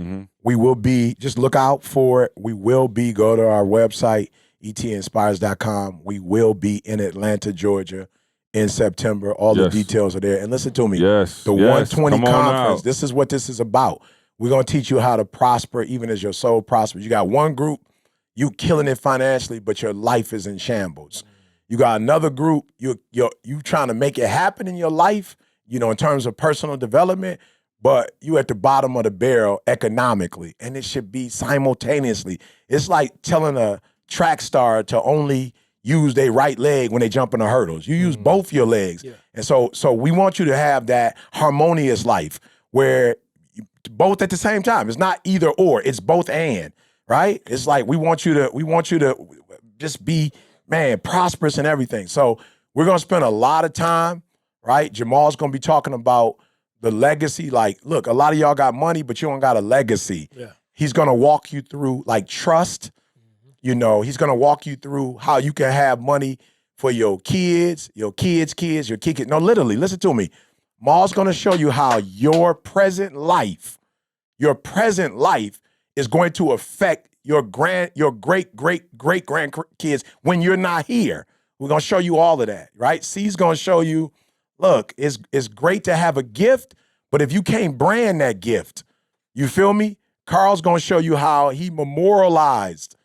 we will be, just look out for it. We will be, go to our website, etinspires.com. We will be in Atlanta, Georgia in September. All the details are there. And listen to me. The 120 conference, this is what this is about. We're going to teach you how to prosper even as your soul prospers. You got one group, you killing it financially, but your life is in shambles. You got another group, you trying to make it happen in your life, in terms of personal development, but you at the bottom of the barrel economically, and it should be simultaneously. It's like telling a track star to only use their right leg when they jump in the hurdles. You use both your legs. And so we want you to have that harmonious life where both at the same time. It's not either or, it's both and, right? It's like we want you to just be, man, prosperous and everything. So we're going to spend a lot of time, right? Jamal's going to be talking about the legacy. Like, look, a lot of y'all got money, but you don't got a legacy. He's going to walk you through like trust. He's going to walk you through how you can have money for your kids, your kids' kids. No, literally, listen to me. Maul's going to show you how your present life is going to affect your great grandkids when you're not here. We're going to show you all of that, right? C's going to show you, look, it's great to have a gift, but if you can't brand that gift, you feel me? Carl's going to show you how he memorialized,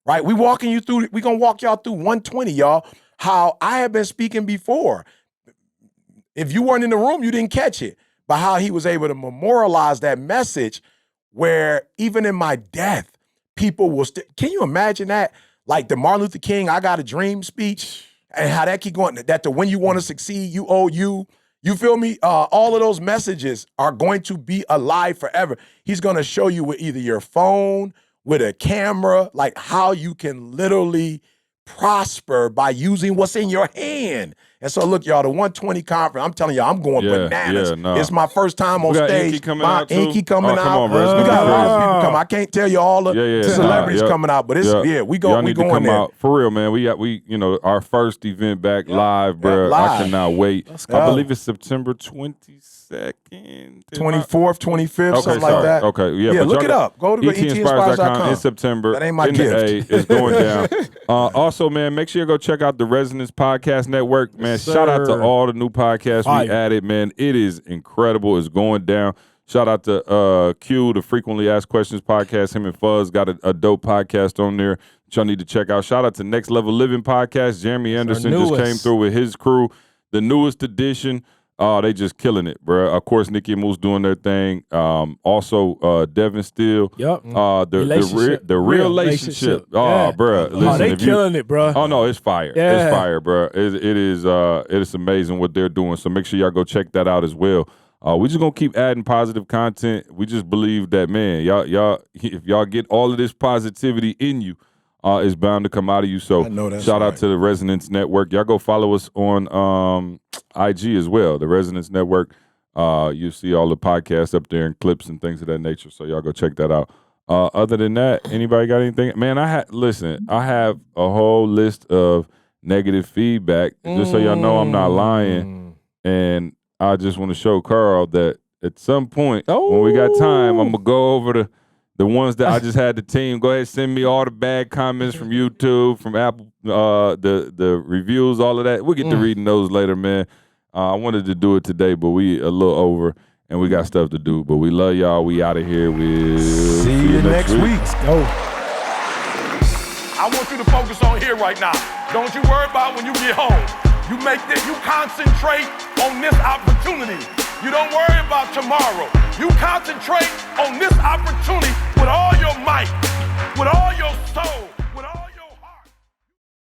right? We're going to walk y'all through 120, y'all, how I have been speaking before. If you weren't in the room, you didn't catch it, but how he was able to memorialize that message where even in my death, people will still, can you imagine that? Like the Martin Luther King, I Got a Dream speech, and how that keep going, that the when you want to succeed, you owe you. You feel me? All of those messages are going to be alive forever. He's going to show you with either your phone, with a camera, like how you can literally prosper by using what's in your hand. And so, look, y'all, the 120 conference, I'm telling y'all, I'm going bananas. It's my first time on stage. Inky coming out, too? Inky coming out. Come on, bro. We got a lot of people coming. I can't tell you all the celebrities coming out, but it's, we Y'all need going to come there. out. For real, man. We our first event back live, bro. live. I cannot wait. go. I believe it's September 22nd. 24th, 25th, something like that. Okay, Yeah, look it up. Go to etinspires.com in September. That ain't my in gift. The A, it's going down. Also, man, make sure you go check out the Resonance Podcast Network. Man, Yes, shout out to sir. all the new podcasts we added, man. It is incredible. It's going down. Shout out to Q, the Frequently Asked Questions podcast. Him and Fuzz got a dope podcast on there that y'all need to check out. Shout out to Next Level Living podcast. Jeremy Anderson just came through with his crew. The newest edition. They just killing it, bro. Of course, Nikki and Moose doing their thing. Also, Devin Steele. Yep. The real relationship. Oh, bro. Listen, They killing it, bro. Oh no, it's fire. Yeah. It's fire, bro. It is amazing what they're doing. So make sure y'all go check that out as well. We just gonna keep adding positive content. We just believe that, man, y'all, if y'all get all of this positivity in you, it's bound to come out of you. So I know that's shout out right. to the Resonance Network. Y'all go follow us on IG as well, the Resonance Network. You'll see all the podcasts up there and clips and things of that nature. So y'all go check that out. Other than that, anybody got anything? Man, I have a whole list of negative feedback. Just so y'all know I'm not lying. And I just want to show Carl that at some point when we got time, I'm gonna go over the ones that I just had the team. Go ahead, send me all the bad comments from YouTube, from Apple, the reviews, all of that. We'll get to reading those later, man. I wanted to do it today, but we a little over, and we got stuff to do. But we love y'all. We out of here. We'll See you next week. Go. I want you to focus on here right now. Don't you worry about when you get home. You concentrate on this opportunity. You don't worry about tomorrow. You concentrate on this opportunity with all your